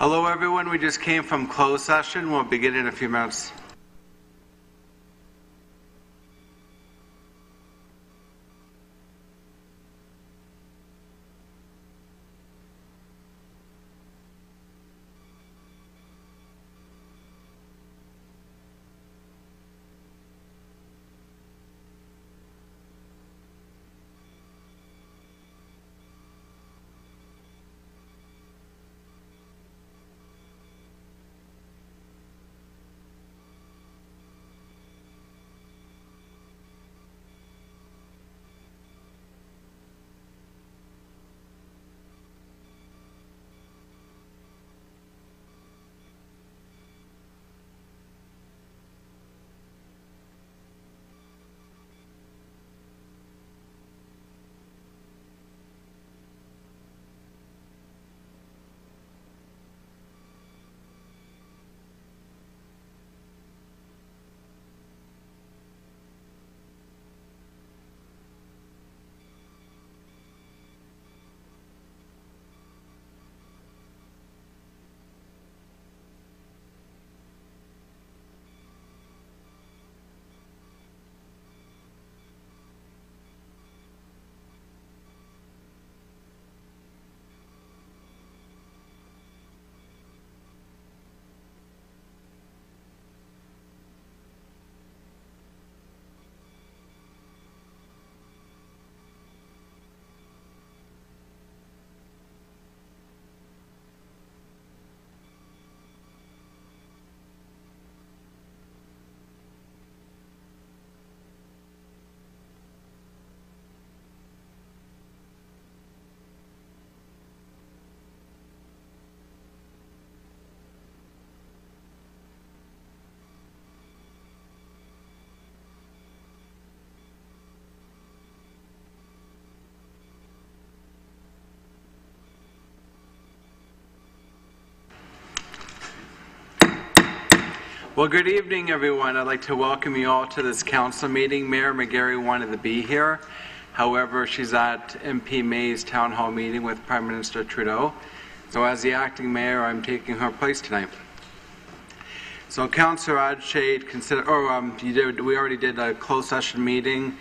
Hello everyone, we just came from closed session. We'll begin in a few minutes. Well, good evening, everyone. I'd like to welcome you all to this council meeting. Mayor McGarry wanted to be here. However, she's at MP May's town hall meeting with Prime Minister Trudeau. So as the acting mayor, I'm taking her place tonight. So Councillor Adshade, we already did a closed session meeting.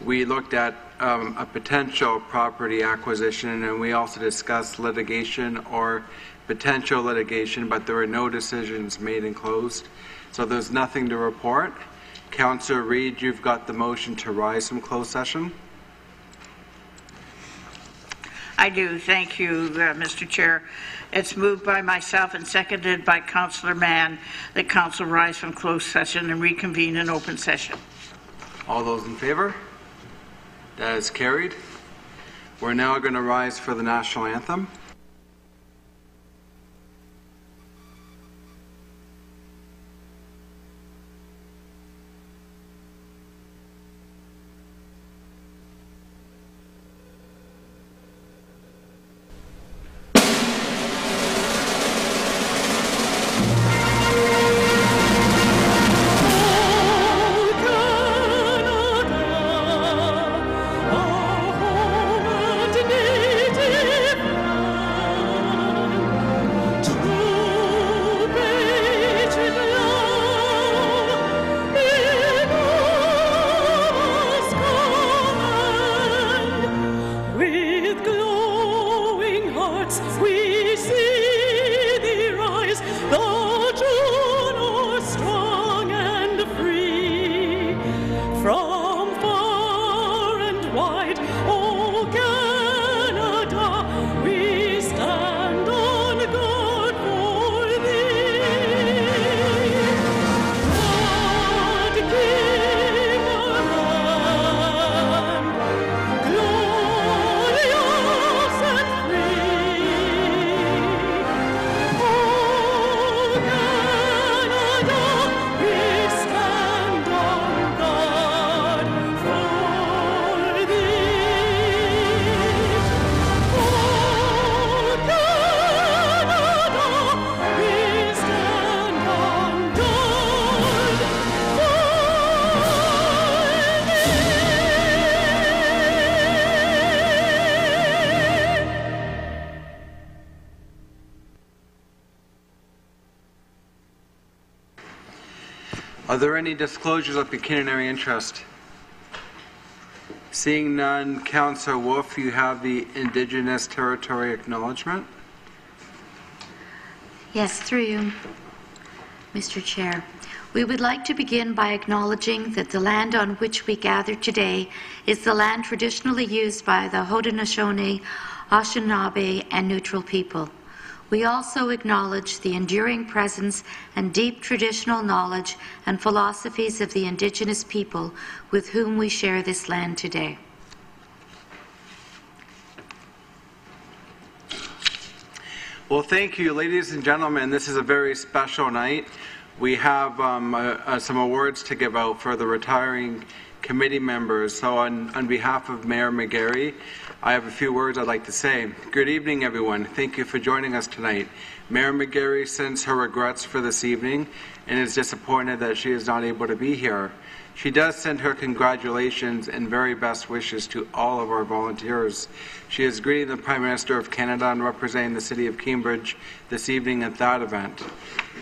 We looked at a potential property acquisition, and we also discussed litigation or potential litigation, but there were no decisions made and closed. So there's nothing to report. Councillor Reid, you've got the motion to rise from closed session. I do. Thank you, Mr. Chair. It's moved by myself and seconded by Councillor Mann that Council rise from closed session and reconvene in open session. All those in favour? That is carried. We're now going to rise for the national anthem. Oh, Are there any disclosures of pecuniary interest? Seeing none, Councillor Wolf, you have the Indigenous Territory Acknowledgement. Yes, through you, Mr. Chair. We would like to begin by acknowledging that the land on which we gather today is the land traditionally used by the Haudenosaunee, Anishinaabe, and Neutral people. We also acknowledge the enduring presence and deep traditional knowledge and philosophies of the Indigenous people with whom we share this land today. Well, thank you, ladies and gentlemen. This is a very special night. We have some awards to give out for the retiring committee members. So on behalf of Mayor McGarry, I have a few words I'd like to say. Good evening, everyone. Thank you for joining us tonight. Mayor McGarry sends her regrets for this evening and is disappointed that she is not able to be here. She does send her congratulations and very best wishes to all of our volunteers. She is greeting the Prime Minister of Canada and representing the City of Cambridge this evening at that event.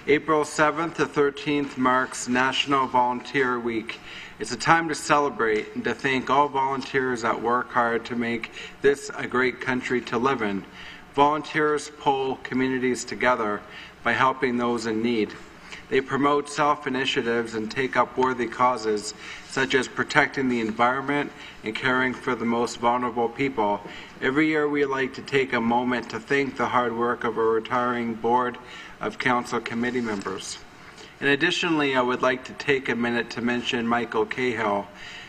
April 7th to 13th marks National Volunteer Week. It's a time to celebrate and to thank all volunteers that work hard to make this a great country to live in. Volunteers pull communities together by helping those in need. They promote self-initiatives and take up worthy causes, such as protecting the environment and caring for the most vulnerable people. Every year we like to take a moment to thank the hard work of our retiring Board of Council committee members. And additionally, I would like to take a minute to mention Michael Cahill.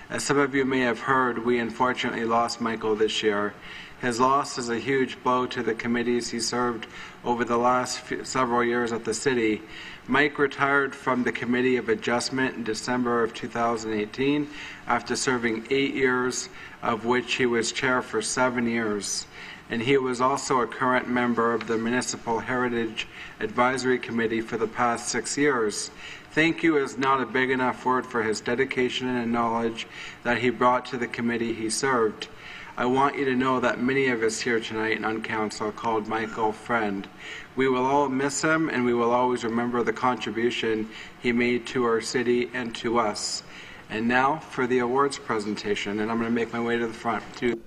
As some of you may have heard, we unfortunately lost Michael this year. His loss is a huge blow to the committees he served over the last several years at the city. Mike retired from the Committee of Adjustment in December of 2018 after serving 8 years, of which he was chair for 7 years. And he was also a current member of the Municipal Heritage Advisory Committee for the past 6 years. Thank you is not a big enough word for his dedication and knowledge that he brought to the committee he served. I want you to know that many of us here tonight on council called Michael friend. We will all miss him, and we will always remember the contribution he made to our city and to us. And now for the awards presentation, and I'm going to make my way to the front too.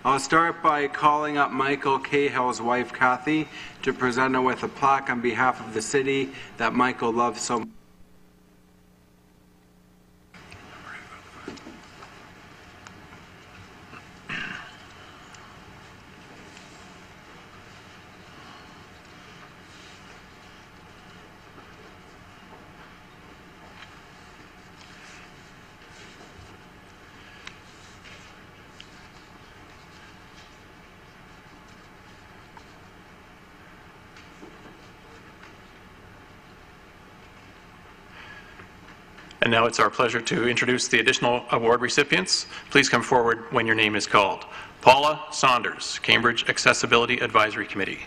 I'll start by calling up Michael Cahill's wife, Kathy, to present her with a plaque on behalf of the city that Michael loves so much. And now it's our pleasure to introduce the additional award recipients. Please come forward when your name is called. Paula Saunders, Cambridge Accessibility Advisory Committee.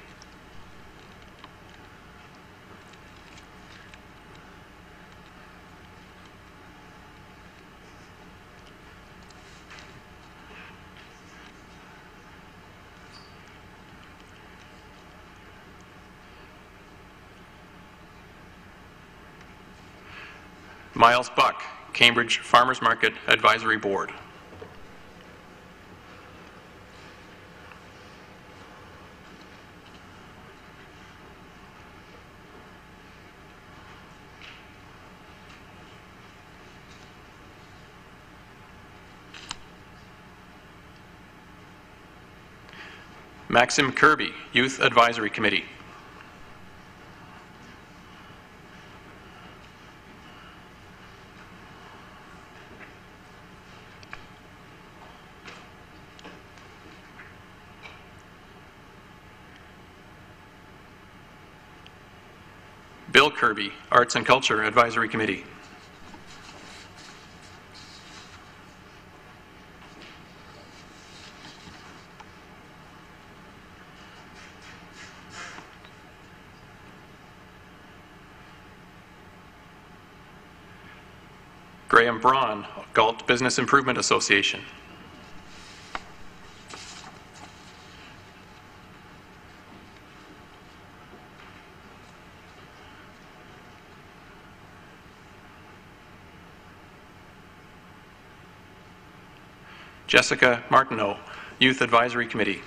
Miles Buck, Cambridge Farmers Market Advisory Board. Maxim Kirby, Youth Advisory Committee. Bill Kirby, Arts and Culture Advisory Committee. Graham Braun, Galt Business Improvement Association. Jessica Martineau, Youth Advisory Committee.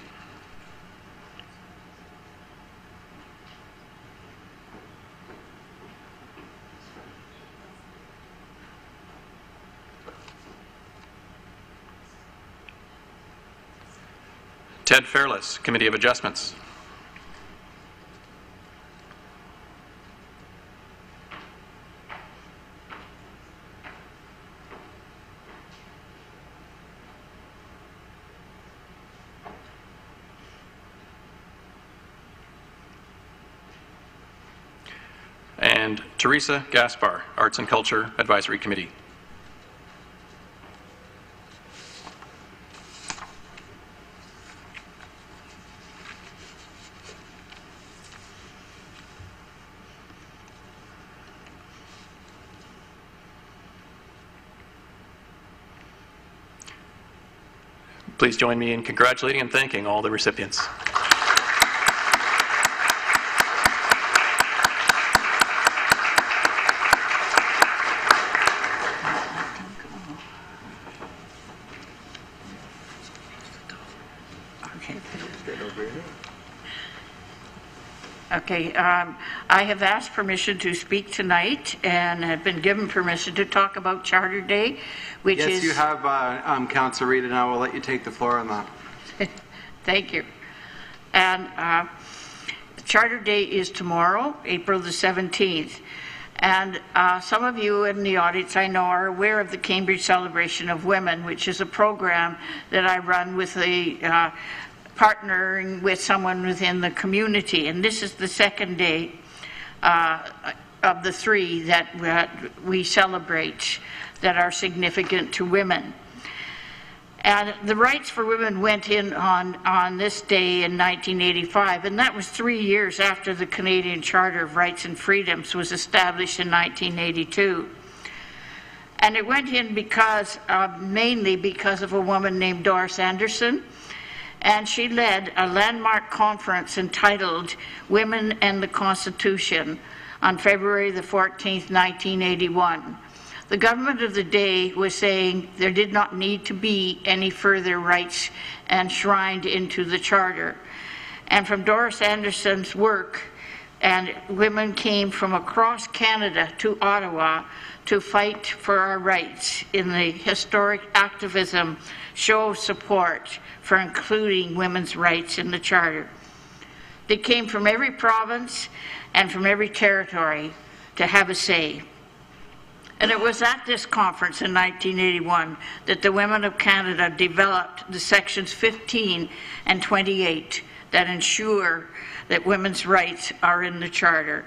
Ted Fairless, Committee of Adjustments. And Teresa Gaspar, Arts and Culture Advisory Committee. Please join me in congratulating and thanking all the recipients. Okay, I have asked permission to speak tonight and have been given permission to talk about Charter Day, which is... Yes, you have, Councillor Reid, and I will let you take the floor on that. Thank you. And Charter Day is tomorrow, April the 17th. And some of you in the audience, I know, are aware of the Cambridge Celebration of Women, which is a program that I run with a partnering with someone within the community. And this is the second day of the three that we celebrate that are significant to women. And the rights for women went in on this day in 1985, and that was 3 years after the Canadian Charter of Rights and Freedoms was established in 1982. And it went in because, mainly because of a woman named Doris Anderson, and she led a landmark conference entitled Women and the Constitution on February the 14th, 1981. The government of the day was saying there did not need to be any further rights enshrined into the Charter. And from Doris Anderson's work, and women came from across Canada to Ottawa to fight for our rights in the historic activism show of support for including women's rights in the Charter. They came from every province and from every territory to have a say. And it was at this conference in 1981 that the women of Canada developed the sections 15 and 28 that ensure that women's rights are in the Charter.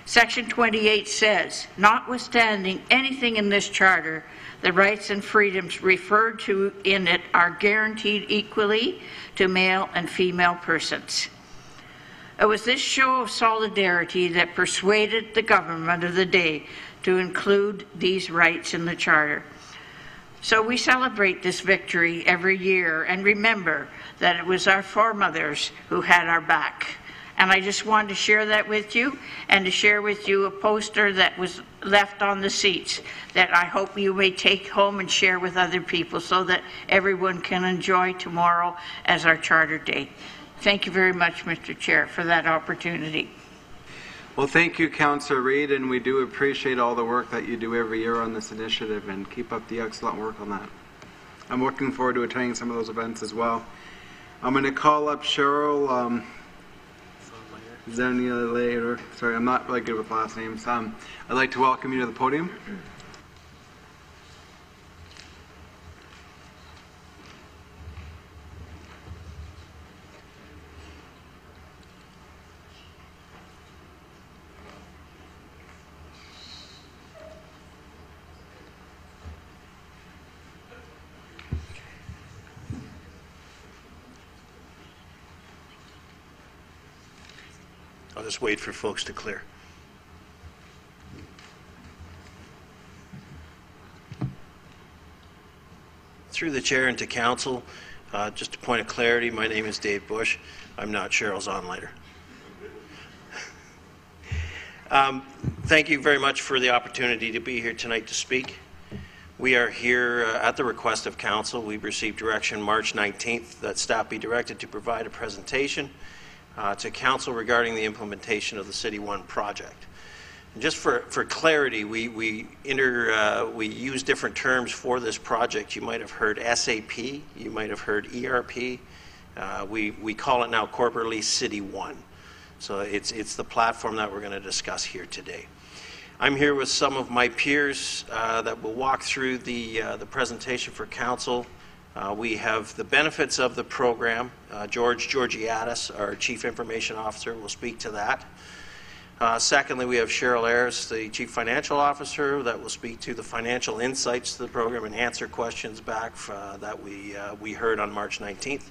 Section 28 says, notwithstanding anything in this Charter, the rights and freedoms referred to in it are guaranteed equally to male and female persons. It was this show of solidarity that persuaded the government of the day to include these rights in the Charter. So we celebrate this victory every year and remember that it was our foremothers who had our back. And I just wanted to share that with you and to share with you a poster that was left on the seats that I hope you may take home and share with other people so that everyone can enjoy tomorrow as our Charter Day. Thank you very much, Mr. Chair, for that opportunity. Well, thank you, Councillor Reid, and we do appreciate all the work that you do every year on this initiative, and keep up the excellent work on that. I'm looking forward to attending some of those events as well. I'm going to call up Cheryl Zenia later. Sorry, I'm not really good with last names. I'd like to welcome you to the podium. I'll just wait for folks to clear. Through the chair and to council, just a point of clarity, my name is Dave Bush. I'm not Cheryl's onlighter. Thank you very much for the opportunity to be here tonight to speak. We are here at the request of Council. We received direction March 19th that staff be directed to provide a presentation to Council regarding the implementation of the cityONE project. And just for clarity, we use different terms for this project. You might have heard SAP, you might have heard ERP. We call it now corporately cityONE. So it's the platform that we're going to discuss here today. I'm here with some of my peers that will walk through the presentation for Council. We have the benefits of the program. George Georgiadis, our Chief Information Officer, will speak to that. Secondly, we have Cheryl Ayers, the Chief Financial Officer, that will speak to the financial insights to the program and answer questions back that we heard on March 19th.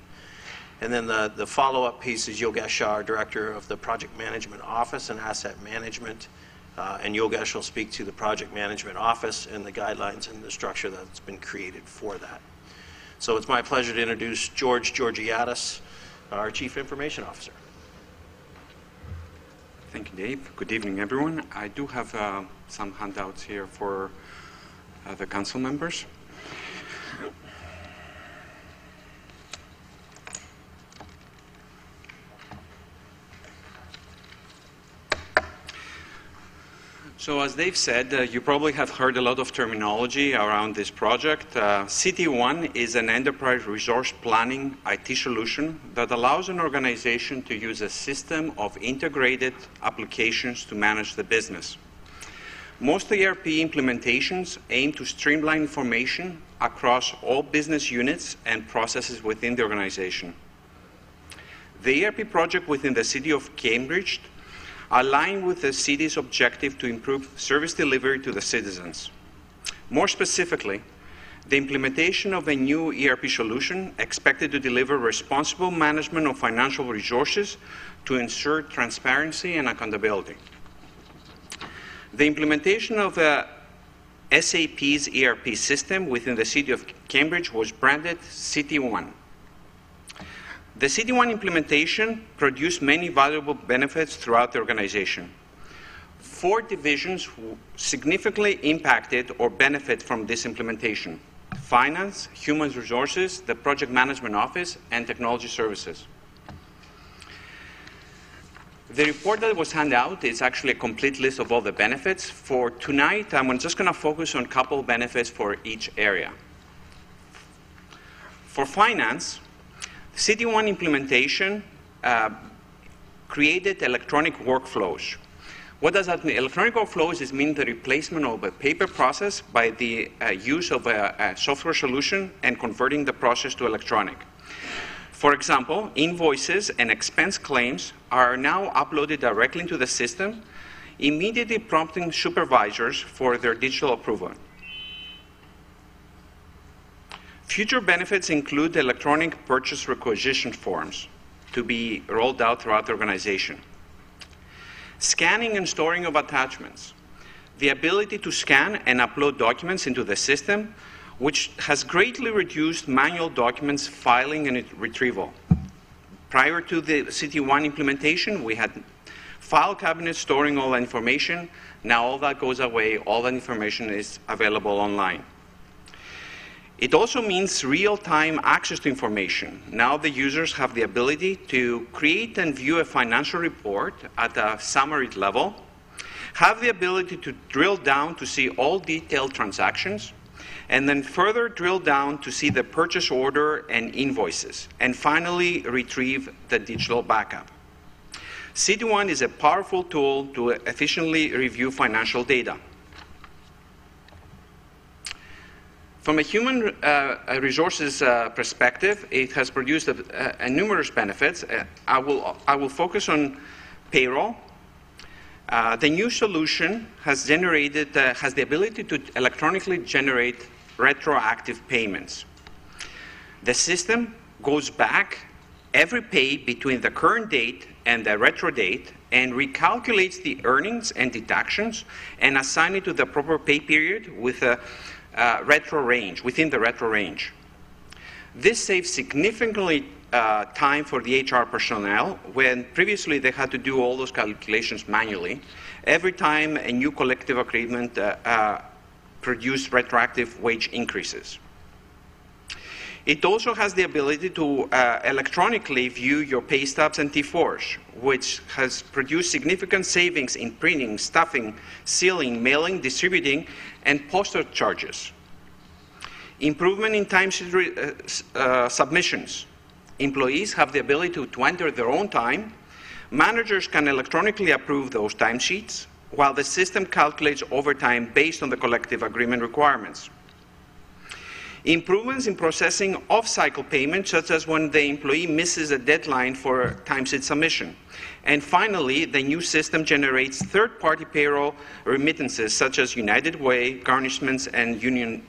And then the follow-up piece is Yogesh Shah, our Director of the Project Management Office and Asset Management. And Yogesh will speak to the Project Management Office and the guidelines and the structure that's been created for that. So it's my pleasure to introduce George Georgiadis, our Chief Information Officer. Thank you, Dave. Good evening, everyone. I do have some handouts here for the council members. So as Dave said, you probably have heard a lot of terminology around this project. cityONE is an enterprise resource planning IT solution that allows an organization to use a system of integrated applications to manage the business. Most ERP implementations aim to streamline information across all business units and processes within the organization. The ERP project within the City of Cambridge align with the city's objective to improve service delivery to the citizens. More specifically, the implementation of a new ERP solution expected to deliver responsible management of financial resources to ensure transparency and accountability. The implementation of SAP's ERP system within the City of Cambridge was branded cityONE. The cityONE implementation produced many valuable benefits throughout the organization. 4 divisions significantly impacted or benefit from this implementation: finance, human resources, the project management office, and technology services. The report that was handed out is actually a complete list of all the benefits. For tonight, I'm just going to focus on a couple of benefits for each area. For finance, cityONE implementation created electronic workflows. What does that mean? Electronic workflows mean the replacement of a paper process by the use of a software solution and converting the process to electronic. For example, invoices and expense claims are now uploaded directly into the system, immediately prompting supervisors for their digital approval. Future benefits include electronic purchase requisition forms to be rolled out throughout the organization. Scanning and storing of attachments. The ability to scan and upload documents into the system, which has greatly reduced manual documents filing and retrieval. Prior to the cityONE implementation, we had file cabinets storing all the information. Now all that goes away. All that information is available online. It also means real-time access to information. Now the users have the ability to create and view a financial report at a summary level, have the ability to drill down to see all detailed transactions, and then further drill down to see the purchase order and invoices, and finally retrieve the digital backup. cityONE is a powerful tool to efficiently review financial data. From a human resources perspective, it has produced numerous benefits. I will focus on payroll. The new solution has the ability to electronically generate retroactive payments. The system goes back every pay between the current date and the retro date and recalculates the earnings and deductions and assign it to the proper pay period with a within the retro range. This saves significantly time for the HR personnel when previously they had to do all those calculations manually. Every time a new collective agreement produce retroactive wage increases. It also has the ability to electronically view your pay stubs and T4s, which has produced significant savings in printing, stuffing, sealing, mailing, distributing, and postal charges. Improvement in timesheet submissions. Employees have the ability to enter their own time. Managers can electronically approve those timesheets, while the system calculates overtime based on the collective agreement requirements. Improvements in processing off-cycle payments, such as when the employee misses a deadline for timesheet submission. And finally, the new system generates third-party payroll remittances, such as United Way, garnishments, and union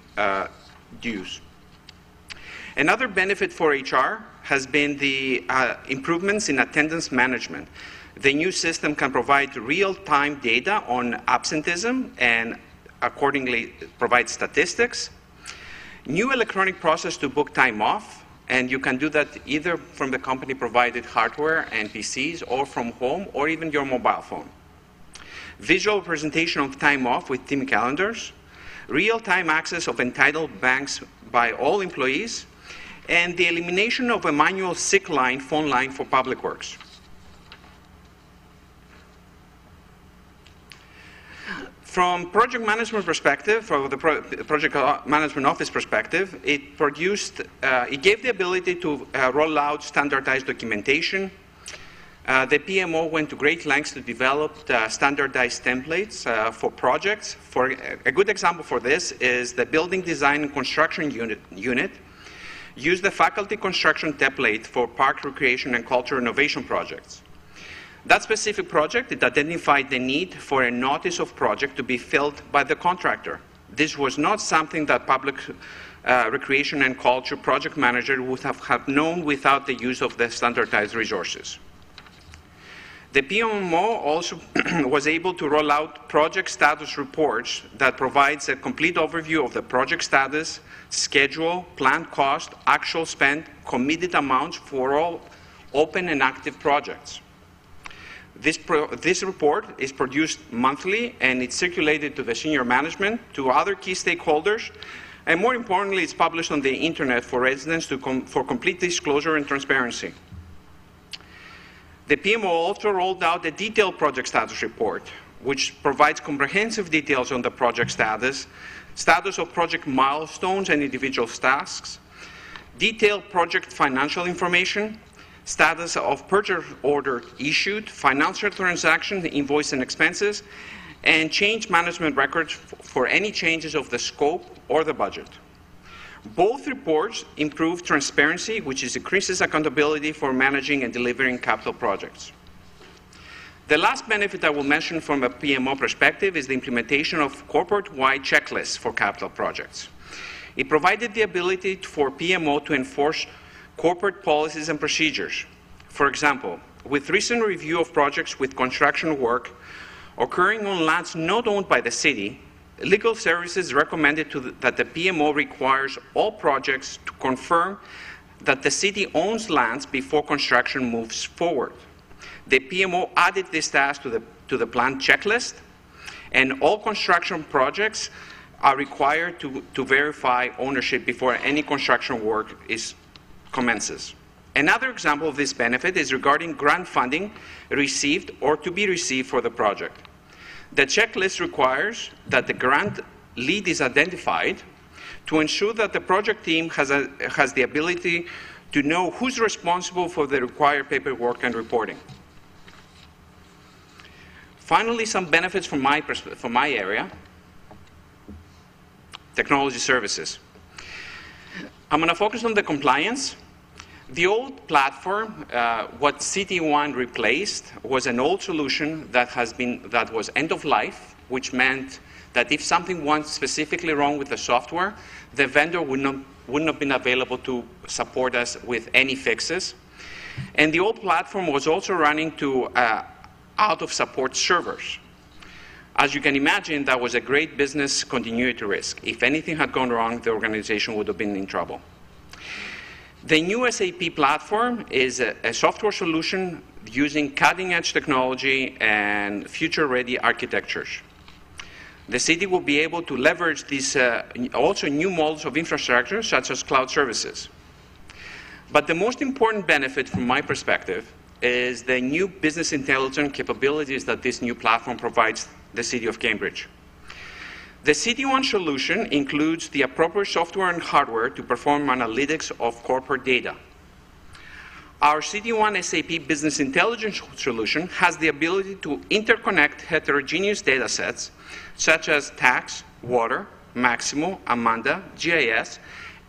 dues. Another benefit for HR has been the improvements in attendance management. The new system can provide real-time data on absenteeism and accordingly provide statistics. New electronic process to book time off, and you can do that either from the company-provided hardware and PCs or from home or even your mobile phone. Visual presentation of time off with team calendars, real-time access of entitled banks by all employees, and the elimination of a manual sick line, phone line for Public Works. From project management perspective, from the project management office perspective, it gave the ability to roll out standardized documentation. The PMO went to great lengths to develop standardized templates for projects. A good example for this is the building design and construction unit used the faculty construction template for park recreation and culture renovation projects. That specific project, it identified the need for a notice of project to be filled by the contractor. This was not something that public recreation and culture project manager would have known without the use of the standardized resources. The PMO also was able to roll out project status reports that provides a complete overview of the project status, schedule, planned cost, actual spend, committed amounts for all open and active projects. This report is produced monthly, and it's circulated to the senior management, to other key stakeholders, and more importantly, it's published on the internet for residents for complete disclosure and transparency. The PMO also rolled out a detailed project status report, which provides comprehensive details on the project status of project milestones and individual tasks, detailed project financial information, status of purchase order issued, financial transactions, invoice and expenses, and change management records for any changes of the scope or the budget. Both reports improve transparency, which increases accountability for managing and delivering capital projects. The last benefit I will mention from a PMO perspective is the implementation of corporate-wide checklists for capital projects. It provided the ability for PMO to enforce corporate policies and procedures. For example, with recent review of projects with construction work occurring on lands not owned by the city, legal services recommended that the PMO requires all projects to confirm that the city owns lands before construction moves forward. The PMO added this task to the planned checklist, and all construction projects are required to verify ownership before any construction work commences. Another example of this benefit is regarding grant funding received or to be received for the project. The checklist requires that the grant lead is identified to ensure that the project team has the ability to know who's responsible for the required paperwork and reporting. Finally, some benefits from my area. Technology services. I'm going to focus on the compliance. The old platform, what cityONE replaced, was an old solution that was end of life, which meant that if something went specifically wrong with the software, the vendor wouldn't have been available to support us with any fixes. And the old platform was also running to out-of-support servers. As you can imagine, that was a great business continuity risk. If anything had gone wrong, the organization would have been in trouble. The new SAP platform is a software solution using cutting-edge technology and future-ready architectures. The city will be able to leverage these also new models of infrastructure, such as cloud services. But the most important benefit from my perspective is the new business intelligence capabilities that this new platform provides the City of Cambridge. The cityONE solution includes the appropriate software and hardware to perform analytics of corporate data. Our cityONE SAP Business Intelligence solution has the ability to interconnect heterogeneous data sets such as tax, water, Maximo, Amanda, GIS,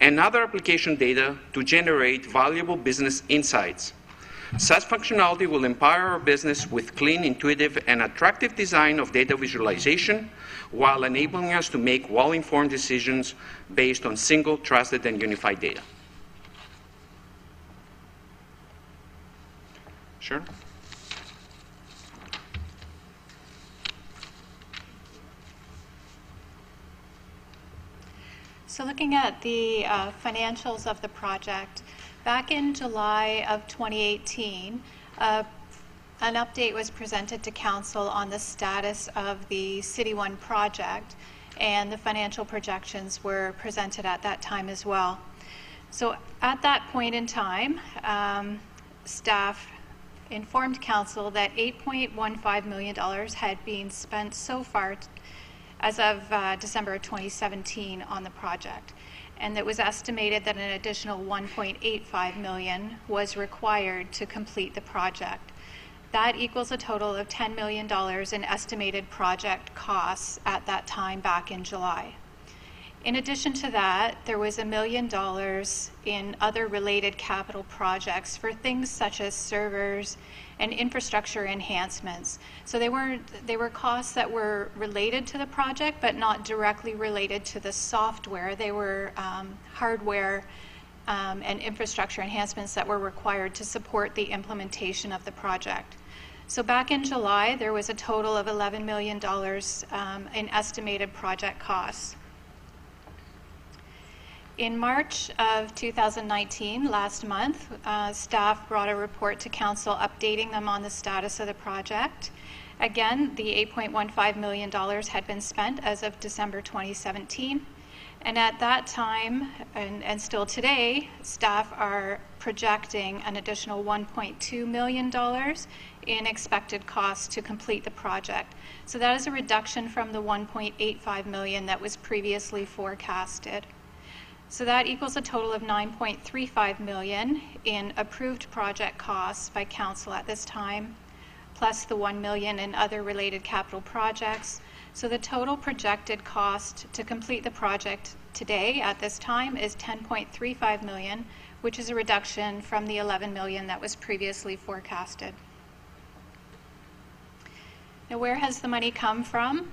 and other application data to generate valuable business insights. Such functionality will empower our business with clean, intuitive, and attractive design of data visualization while enabling us to make well-informed decisions based on single, trusted, and unified data. Sure. So looking at the financials of the project, back in July of 2018, an update was presented to Council on the status of the cityONE project, and the financial projections were presented at that time as well. So at that point in time, staff informed Council that $8.15 million had been spent so far as of December of 2017 on the project. And it was estimated that an additional $1.85 million was required to complete the project. That equals a total of $10 million in estimated project costs at that time back in July. In addition to that, there was $1 million in other related capital projects for things such as servers and infrastructure enhancements. So they were costs that were related to the project, but not directly related to the software. They were hardware and infrastructure enhancements that were required to support the implementation of the project. So back in July, there was a total of $11 million in estimated project costs. In March of 2019, last month, staff brought a report to Council updating them on the status of the project. Again, the $8.15 million had been spent as of December 2017. And at that time, and still today, staff are projecting an additional $1.2 million in expected costs to complete the project. So that is a reduction from the $1.85 million that was previously forecasted. So that equals a total of $9.35 million in approved project costs by Council at this time, plus the $1 million in other related capital projects. So the total projected cost to complete the project today at this time is $10.35 million, which is a reduction from the $11 million that was previously forecasted. Now, where has the money come from?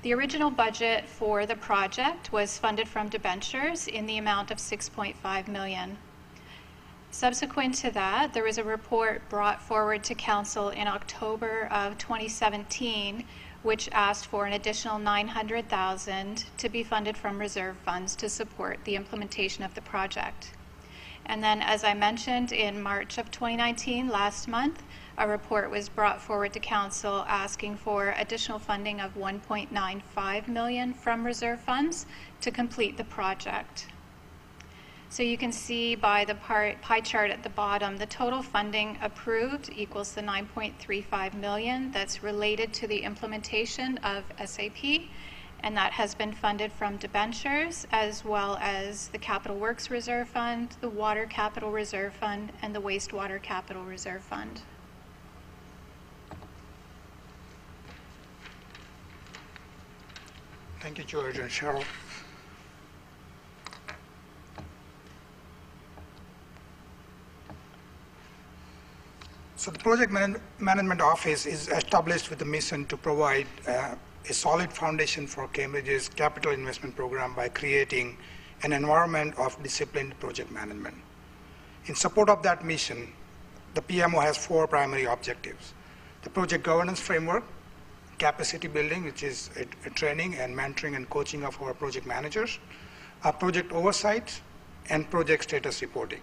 The original budget for the project was funded from debentures in the amount of $6.5 million. Subsequent to that, there was a report brought forward to Council in October of 2017, which asked for an additional $900,000 to be funded from reserve funds to support the implementation of the project. And then, as I mentioned, in March of 2019, last month, a report was brought forward to Council asking for additional funding of $1.95 million from reserve funds to complete the project. So you can see by the pie chart at the bottom, the total funding approved equals the $9.35 million that's related to the implementation of SAP, and that has been funded from debentures as well as the Capital Works Reserve Fund, the Water Capital Reserve Fund, and the Wastewater Capital Reserve Fund. Thank you, George and Cheryl. So the Project Management Office is established with the mission to provide a solid foundation for Cambridge's capital investment program by creating an environment of disciplined project management. In support of that mission, the PMO has 4 primary objectives: the project governance framework, capacity building, which is a training and mentoring and coaching of our project managers, project oversight, and project status reporting.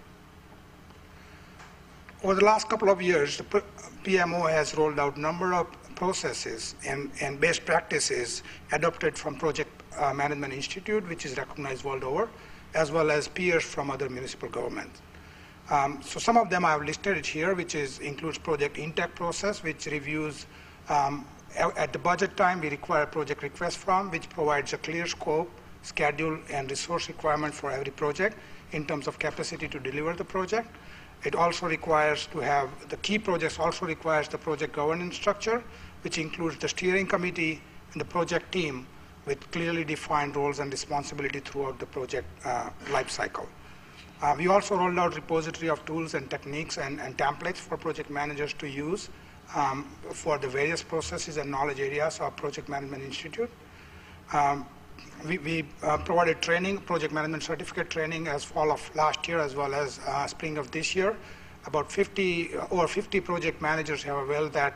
Over the last couple of years, the PMO has rolled out a number of processes and best practices adopted from Project Management Institute, which is recognized world over, as well as peers from other municipal governments. So some of them I have listed it here, which includes project intake process, which reviews at the budget time, we require a project request form, which provides a clear scope, schedule, and resource requirement for every project in terms of capacity to deliver the project. It also requires to have, the key projects also requires the project governance structure, which includes the steering committee and the project team with clearly defined roles and responsibility throughout the project life cycle. We also rolled out repository of tools and techniques and templates for project managers to use for the various processes and knowledge areas of Project Management Institute. We provided training, project management certificate training as fall of last year as well as spring of this year. About over 50 project managers have availed that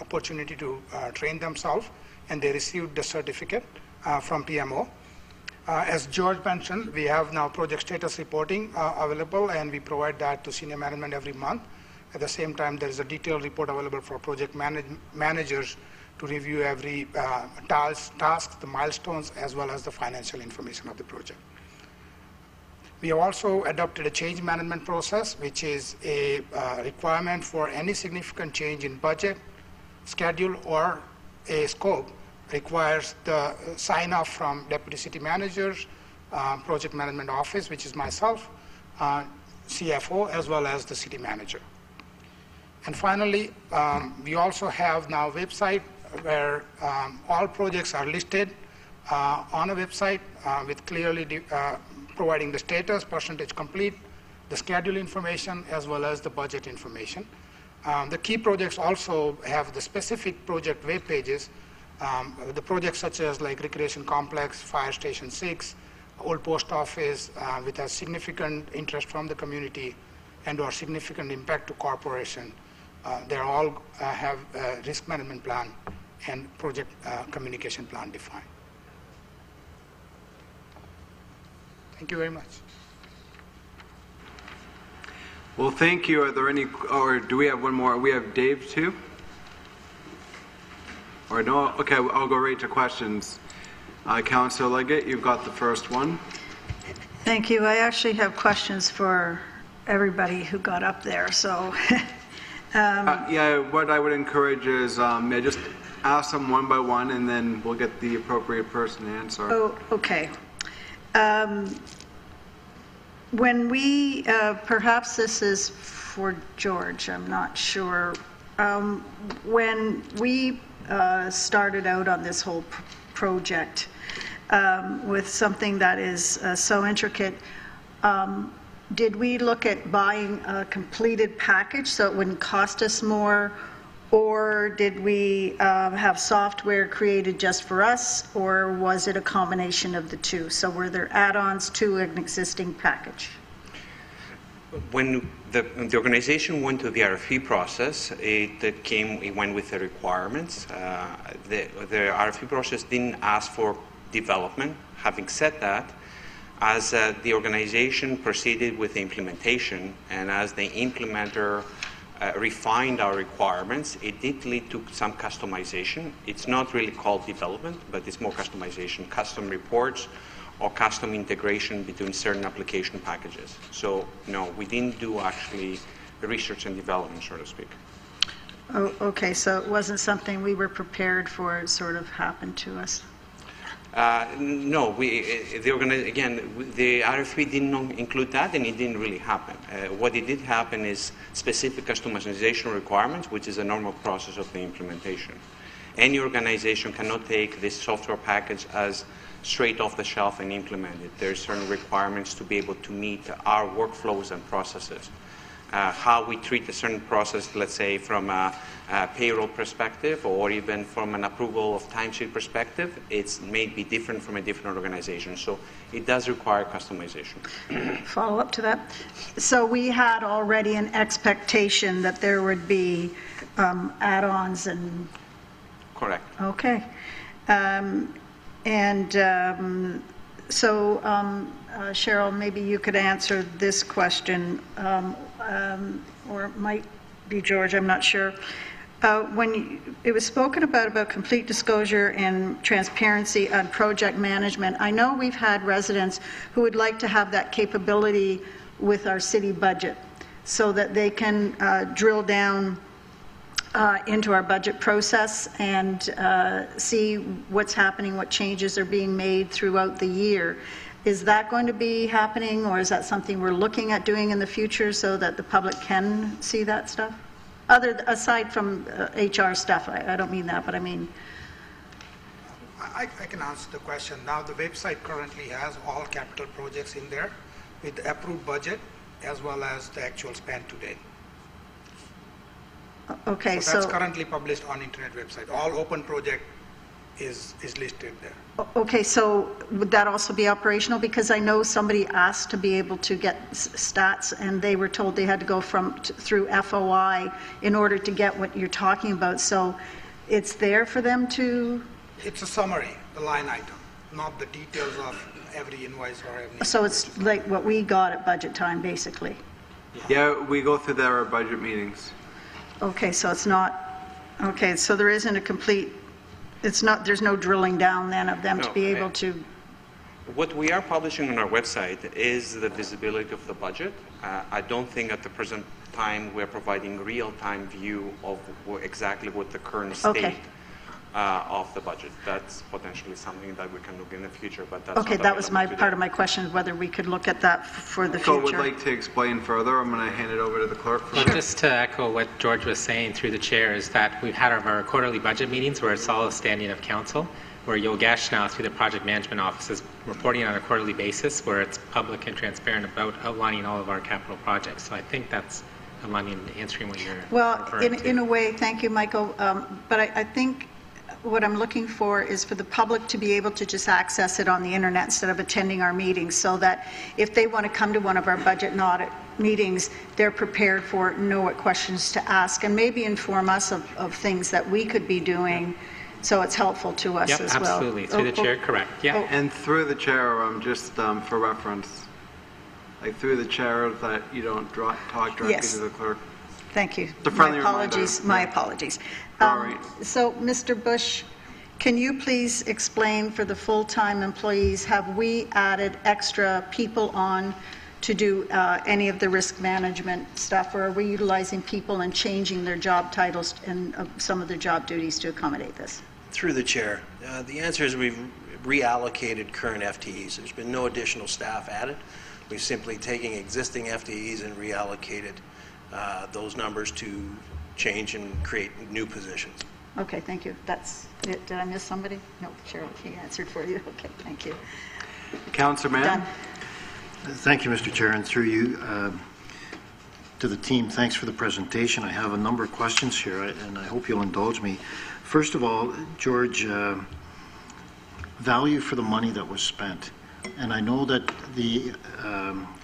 opportunity to train themselves, and they received the certificate from PMO. As George mentioned, we have now project status reporting available, and we provide that to senior management every month. At the same time, there is a detailed report available for project managers to review every task, the milestones, as well as the financial information of the project. We have also adopted a change management process, which is a requirement for any significant change in budget, schedule, or a scope requires the sign-off from deputy city managers, project management office, which is myself, CFO, as well as the city manager. And finally, we also have now a website where all projects are listed on a website with clearly providing the status, percentage complete, the schedule information, as well as the budget information. The key projects also have the specific project web pages. The projects such as like Recreation Complex, Fire Station 6, Old Post Office, with a significant interest from the community and or significant impact to corporation. They all have a risk management plan and project communication plan defined. Thank you very much. Well, thank you. Are there any, or do we have one more? We have Dave too? Or no? Okay, I'll go right to questions. Councillor Leggett, you've got the first one. Thank you. I actually have questions for everybody who got up there, so. Yeah, what I would encourage is just ask them one by one, and then we'll get the appropriate person to answer. Oh, okay. When we, perhaps this is for George, I'm not sure. When we started out on this whole project with something that is so intricate, did we look at buying a completed package so it wouldn't cost us more, or did we have software created just for us, or was it a combination of the two? So were there add-ons to an existing package? When the organization went to the RFP process, it went with the requirements. The RFP process didn't ask for development. Having said that, as the organization proceeded with the implementation and as the implementer refined our requirements, it did lead to some customization. It's not really called development, but it's more customization, custom reports or custom integration between certain application packages. So no, we didn't do actually research and development, so to speak. Oh, okay, so it wasn't something we were prepared for, it sort of happened to us. No, again, the RFP didn't include that, and it didn't really happen. What it did happen is specific customization requirements, which is a normal process of the implementation. Any organization cannot take this software package as straight off the shelf and implement it. There are certain requirements to be able to meet our workflows and processes. How we treat a certain process, let's say from a payroll perspective or even from an approval of timesheet perspective, it may be different from a different organization. So it does require customization. Follow up to that. So we had already an expectation that there would be add-ons and... Correct. Okay. So Cheryl, maybe you could answer this question. or it might be George, I'm not sure. It was spoken about complete disclosure and transparency on project management. I know we've had residents who would like to have that capability with our city budget so that they can drill down into our budget process and see what's happening, what changes are being made throughout the year. Is that going to be happening, or is that something we're looking at doing in the future so that the public can see that stuff? Aside from HR stuff, I don't mean that, but I mean... I can answer the question. Now, the website currently has all capital projects in there with the approved budget as well as the actual spend to date. Okay, so... that's currently published on internet website. All open project is listed there. Okay, so would that also be operational? Because I know somebody asked to be able to get stats, and they were told they had to go through FOI in order to get what you're talking about. So it's there for them to... It's a summary, the line item, not the details of every invoice or every... So it's like what we got at budget time, basically? Yeah, we go through their budget meetings. Okay, so it's not... Okay, so there isn't a complete... It's not, there's no drilling down then of them to be able to... What we are publishing on our website is the visibility of the budget. I don't think at the present time we're providing real-time view of exactly what the current state of the budget. That's potentially something that we can look in the future, but that's okay, that was part of my question, whether we could look at that for the future. So would like to explain further. I'm going to hand it over to the clerk. Well, just to echo what George was saying through the chair, is that we've had our quarterly budget meetings where it's all a standing of council, where Yogesh now through the project management office is reporting on a quarterly basis where it's public and transparent about outlining all of our capital projects. So I think that's answering what you're referring to. In a way, thank you, Michael, but I think what I'm looking for is for the public to be able to just access it on the internet instead of attending our meetings, so that if they want to come to one of our budget and audit meetings, they're prepared for it and know what questions to ask, and maybe inform us of things that we could be doing, so it's helpful to us as well. Absolutely. Through the chair, correct. Yeah. And through the chair, just for reference, like through the chair, that you don't talk directly to the clerk. Thank you. My apologies. My apologies. So, Mr. Bush, can you please explain for the full-time employees, have we added extra people on to do any of the risk management stuff, or are we utilizing people and changing their job titles and some of their job duties to accommodate this? Through the chair, the answer is we've reallocated current FTEs. There's been no additional staff added. We've simply taken existing FTEs and reallocated those numbers to change and create new positions. Okay, thank you. That's it. Did I miss somebody? No, Cheryl, he answered for you. Okay, thank you. Councillor Mann. Done. Thank you, Mr. Chair, and through you to the team, thanks for the presentation. I have a number of questions here, and I hope you'll indulge me. First of all, George, value for the money that was spent. And I know that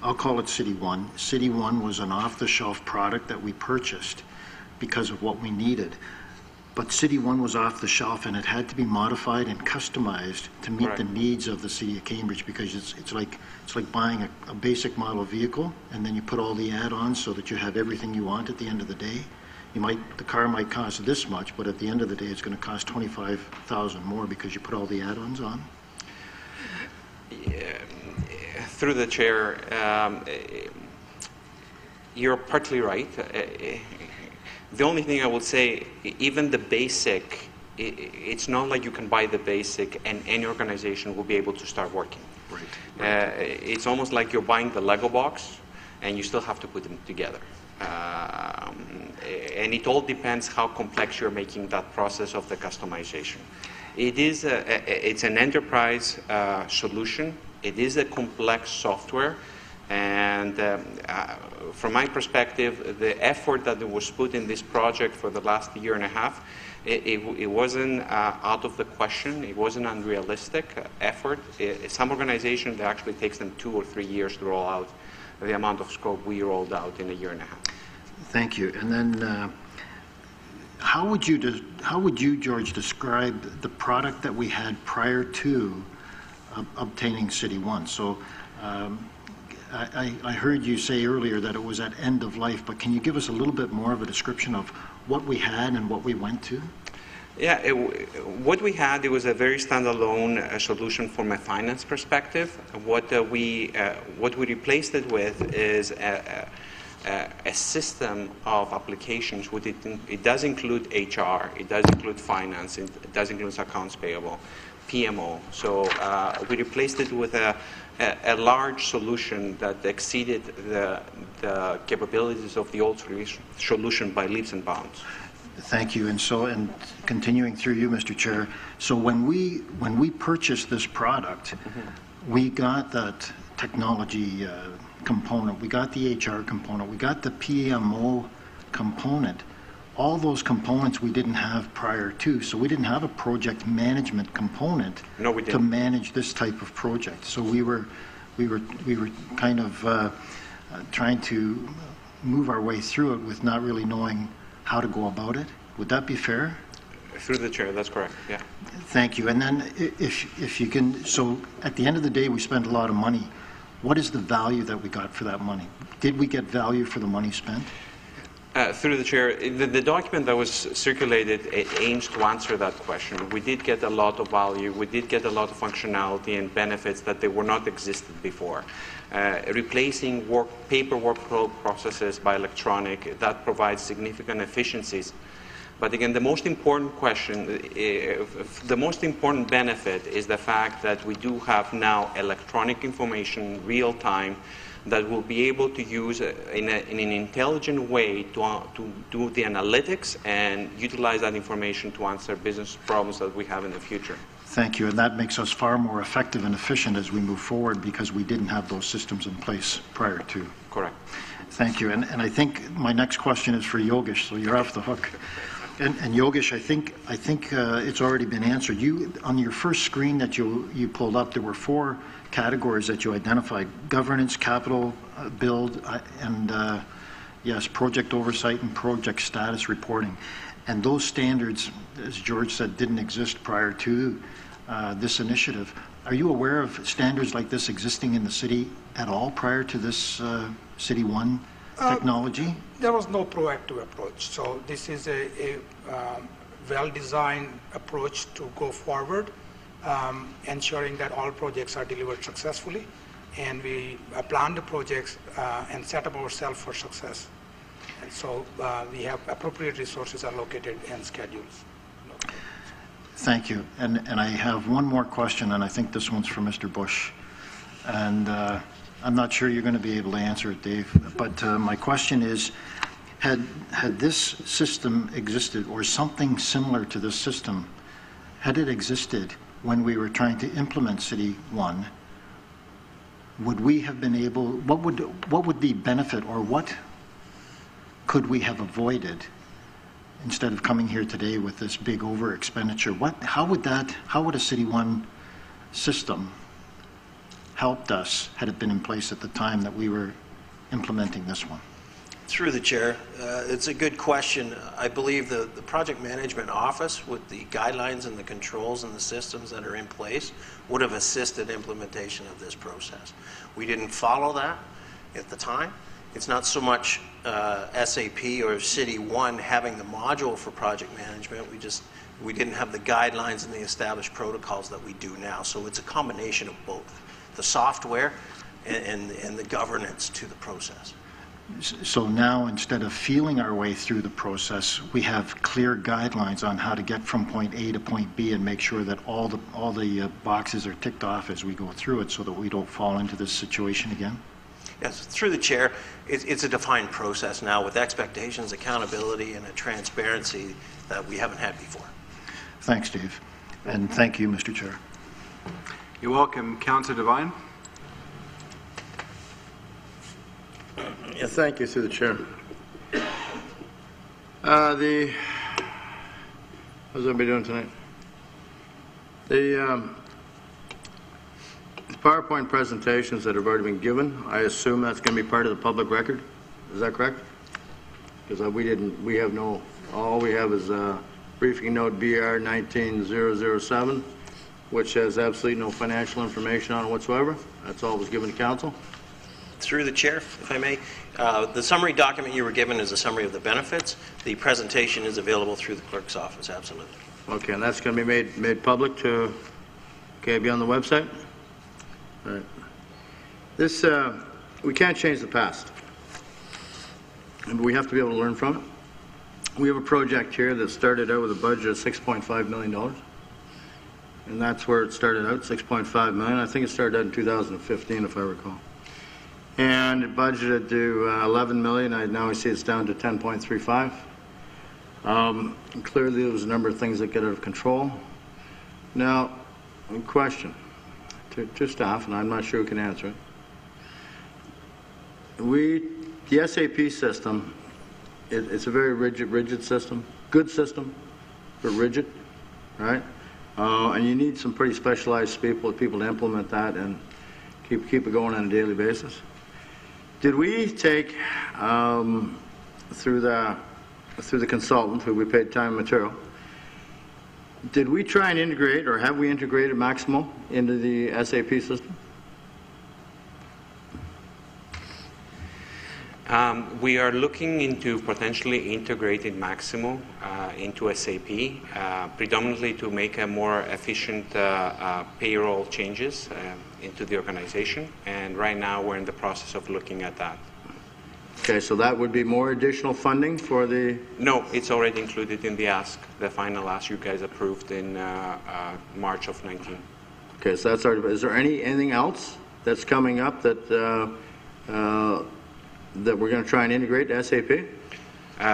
I'll call it cityONE. cityONE was an off-the-shelf product that we purchased because of what we needed. But cityONE was off the shelf, and it had to be modified and customized to meet the needs of the city of Cambridge, because it's like buying a basic model vehicle, and then you put all the add-ons so that you have everything you want at the end of the day. The car might cost this much, but at the end of the day, it's going to cost $25,000 more because you put all the add-ons on. Through the chair, you're partly right. The only thing I would say, even the basic, it's not like you can buy the basic and any organization will be able to start working. Right. It's almost like you're buying the Lego box and you still have to put them together. And it all depends how complex you're making that process of the customization. It's an enterprise solution. It is a complex software, and from my perspective, the effort that was put in this project for the last year and a half, it wasn't out of the question. It wasn't unrealistic effort. Some organizations, it actually takes them 2 or 3 years to roll out the amount of scope we rolled out in a year and a half. Thank you. And then, how would you, George, describe the product that we had prior to obtaining cityONE? So, I heard you say earlier that it was at end of life, but can you give us a little bit more of a description of what we had and what we went to? Yeah, what we had, it was a very standalone solution from a finance perspective. What we replaced it with is a system of applications. It does include HR, it does include finance, it does include accounts payable, PMO. So we replaced it with a large solution that exceeded the capabilities of the old solution by leaps and bounds. Thank you. And continuing through you, Mr. Chair, so when we purchased this product, we got that technology component, we got the HR component, we got the PMO component. All those components we didn't have prior to, so we didn't have a project management component to manage this type of project. So we were kind of trying to move our way through it with not really knowing how to go about it. Would that be fair? Through the chair, that's correct, yeah. Thank you. And then if you can, so at the end of the day, we spent a lot of money. What is the value that we got for that money? Did we get value for the money spent? Through the chair, the document that was circulated, it aims to answer that question. We did get a lot of value, we did get a lot of functionality and benefits that they were not existed before. Replacing paperwork processes by electronic, that provides significant efficiencies. But again, the most important question, the most important benefit is the fact that we do have now electronic information, real time, that we'll be able to use in an intelligent way to do the analytics and utilize that information to answer business problems that we have in the future. Thank you, and that makes us far more effective and efficient as we move forward because we didn't have those systems in place prior to. Correct. Thank you, and I think my next question is for Yogesh, so you're off the hook. And Yogesh, I think it's already been answered. You, on your first screen that you pulled up, there were 4 categories that you identified: governance, capital build, and yes, project oversight and project status reporting. And those standards, as George said, didn't exist prior to this initiative. Are you aware of standards like this existing in the city at all prior to this cityONE technology? There was no proactive approach. So this is a well-designed approach to go forward, ensuring that all projects are delivered successfully. And we plan the projects and set up ourselves for success. And so we have appropriate resources allocated and schedules. Thank you. And I have one more question, and I think this one's for Mr. Bush. And I'm not sure you're going to be able to answer it, Dave, but my question is, had this system existed, or something similar to this system, had it existed when we were trying to implement cityONE, would we have been able, what would the benefit, or what could we have avoided instead of coming here today with this big over expenditure? How would a cityONE system helped us had it been in place at the time that we were implementing this one? Through the chair, it's a good question. I believe the project management office, with the guidelines and the controls and the systems that are in place, would have assisted implementation of this process. We didn't follow that at the time. It's not so much SAP or cityONE having the module for project management. We didn't have the guidelines and the established protocols that we do now. So it's a combination of both, the software and the governance to the process. So now, instead of feeling our way through the process, we have clear guidelines on how to get from point A to point B and make sure that all the boxes are ticked off as we go through it, so that we don't fall into this situation again? Yes, through the chair, it's a defined process now with expectations, accountability, and a transparency that we haven't had before. Thanks, Dave. And thank you, Mr. Chair. You're welcome. Councillor Devine. Yeah, thank you, through the chair. How's everybody doing tonight? The PowerPoint presentations that have already been given, I assume that's going to be part of the public record. Is that correct? Because all we have is briefing note BR 19007, which has absolutely no financial information on it whatsoever. That's all that was given to council. Through the chair, if I may, the summary document you were given is a summary of the benefits. The presentation is available through the clerk's office, absolutely. Okay, and that's going to be made public to, okay, be on the website? All right. This, we can't change the past, but we have to be able to learn from it. We have a project here that started out with a budget of $6.5 million, and that's where it started out, $6.5 million. I think it started out in 2015, if I recall. And it budgeted to $11 million. Now I see it's down to 10.35. Clearly, there was a number of things that get out of control. Now, a question to staff, and I'm not sure who can answer it. The SAP system, it's a very rigid system, good system, but rigid, right? And you need some pretty specialized people to implement that and keep it going on a daily basis. Did we take through the consultant who we paid time and material? Did we try and integrate, or have we integrated Maximo into the SAP system? We are looking into potentially integrating Maximo into SAP, predominantly to make a more efficient payroll changes into the organization. And right now we're in the process of looking at that. Okay, so that would be more additional funding for the... No, it's already included in the ask, the final ask you guys approved in March of 19. Okay, so that's already... Is there anything else that's coming up that that we're going to try and integrate to SAP?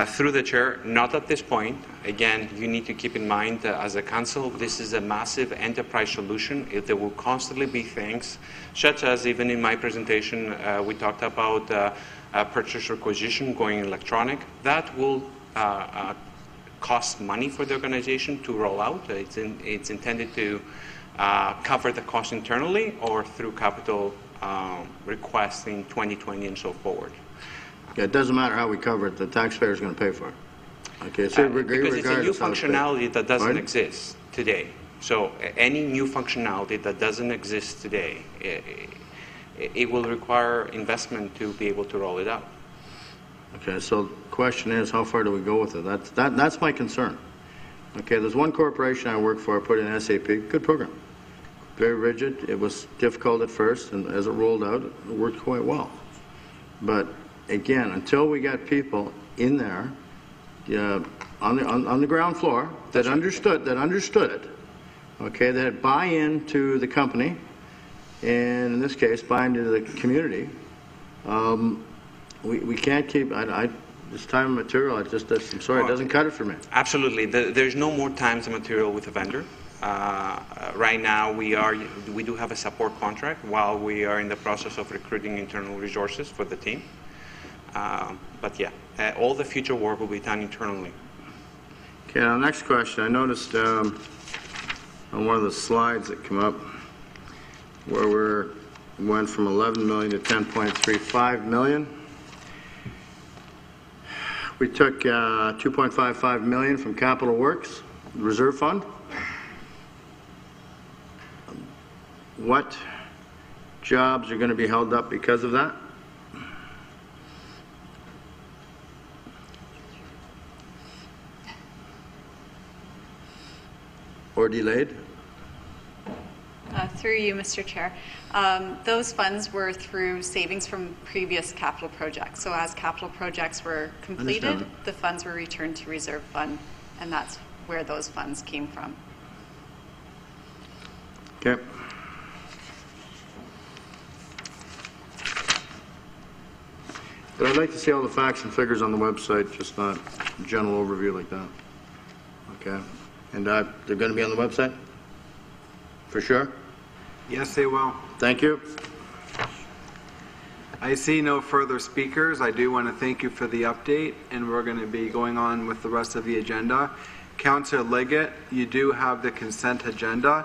Through the chair, not at this point. Again, you need to keep in mind that as a council, this is a massive enterprise solution. There will constantly be things, such as even in my presentation, we talked about purchase requisition going electronic. That will cost money for the organization to roll out. It's intended to cover the cost internally or through capital requests in 2020 and so forward. Yeah, it doesn't matter how we cover it, the taxpayer is going to pay for it. Okay, so because it's a new functionality that doesn't exist today. So any new functionality that doesn't exist today, it will require investment to be able to roll it out. Okay, so the question is, how far do we go with it? That's my concern. Okay, there's one corporation I work for, I put in SAP, good program. Very rigid, it was difficult at first, and as it rolled out, it worked quite well. But again, until we got people in there on the ground floor that understood it, okay, that had buy-in to the company, and in this case, buy-in to the community, we can't keep. This time and material, I'm sorry, it doesn't cut it for me. Absolutely, there's no more time and material with a vendor. Right now, we do have a support contract while we are in the process of recruiting internal resources for the team. But yeah, all the future work will be done internally. Okay, now next question. I noticed on one of the slides that come up where we went from 11 million to 10.35 million. We took 2.55 million from Capital Works Reserve Fund. What jobs are going to be held up because of that? Or delayed? Through you, Mr. Chair. Those funds were through savings from previous capital projects. So as capital projects were completed, the funds were returned to reserve fund, and that's where those funds came from. Okay. But I'd like to see all the facts and figures on the website, just not a general overview like that. Okay. And they're going to be on the website? For sure? Yes, they will. Thank you. I see no further speakers. I do want to thank you for the update, and we're going to be going on with the rest of the agenda. Councillor Leggett, you do have the consent agenda.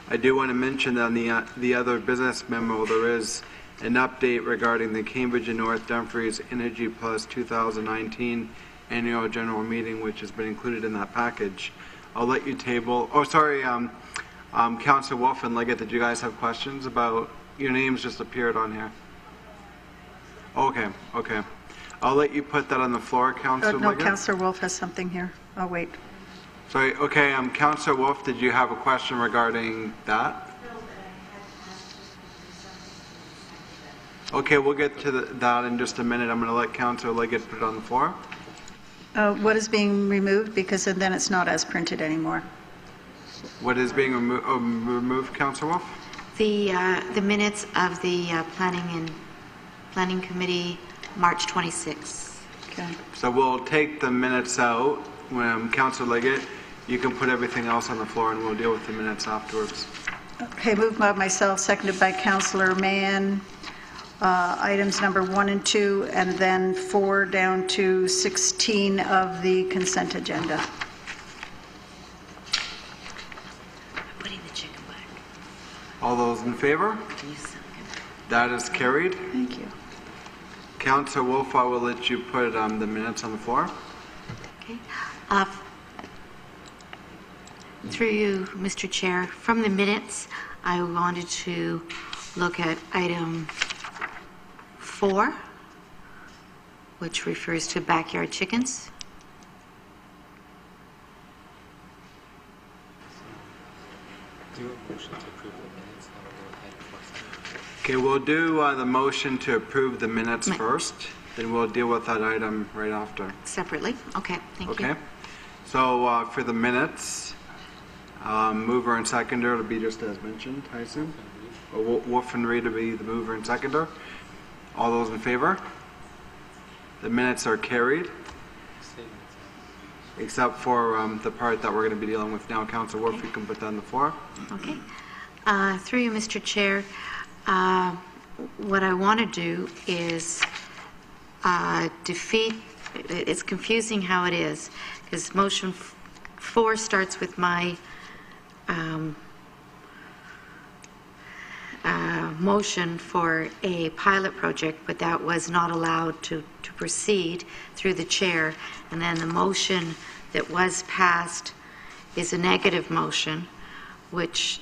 I do want to mention that on the other business memo, there is an update regarding the Cambridge and North Dumfries Energy Plus 2019 Annual General Meeting, which has been included in that package. I'll let you table. Oh, sorry, Councillor Wolf and Leggett, did you guys have questions about? Your names just appeared on here. Okay, okay. I'll let you put that on the floor, Councillor No, Liggett. Councillor Wolf has something here. Oh, wait. Sorry, okay, Councillor Wolf, did you have a question regarding that? Okay, we'll get to that in just a minute. I'm going to let Councillor Liggett put it on the floor. What is being removed? Because then it's not as printed anymore. What is being removed, Councillor Wolf? The minutes of the Planning Committee, March 26th. Okay. So we'll take the minutes out. Councillor Liggett, you can put everything else on the floor and we'll deal with the minutes afterwards. Okay, moved by myself, seconded by Councillor Mann. Items number 1 and 2, and then 4 down to 16 of the consent agenda. Putting the chicken back. All those in favor? That is carried. Thank you. Councillor Wolf, I will let you put the minutes on the floor. Okay. Through you, Mr. Chair, from the minutes, I wanted to look at item 4, which refers to backyard chickens. Okay, we'll do the motion to approve the minutes first, then we'll deal with that item right after. Separately? Okay, thank you. Okay. So for the minutes, mover and seconder will be just as mentioned, I assume? Or Wolf and Reed will be the mover and seconder. All those in favor? The minutes are carried, except for the part that we're going to be dealing with now. Councillor Wolf, you can put that on the floor. Okay. Through you, Mr. Chair, what I want to do is defeat, it's confusing how it is, because motion 4 starts with my motion for a pilot project, but that was not allowed to proceed through the chair. And then the motion that was passed is a negative motion, which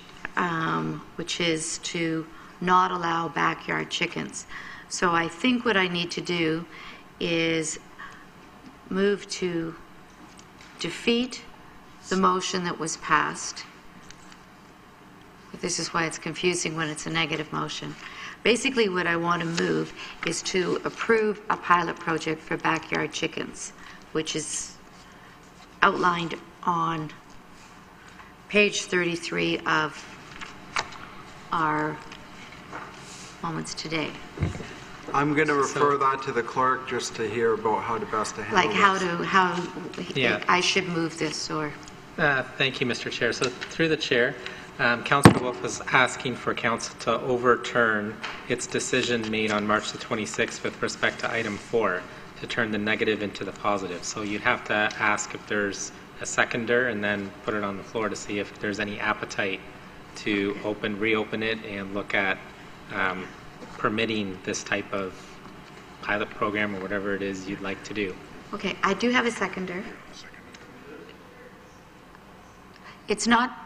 is to not allow backyard chickens. So I think what I need to do is move to defeat the motion that was passed. This is why it's confusing when it's a negative motion. Basically, what I want to move is to approve a pilot project for backyard chickens, which is outlined on page 33 of our moments today. I'm going to refer that to the clerk just to hear about how to best to handle Like I should move this, or... Thank you, Mr. Chair. So through the chair, Councillor Wolf was asking for Council to overturn its decision made on March the 26th with respect to item 4 to turn the negative into the positive. So you'd have to ask if there's a seconder and then put it on the floor to see if there's any appetite to reopen it and look at permitting this type of pilot program or whatever it is you'd like to do. Okay, I do have a seconder. It's not...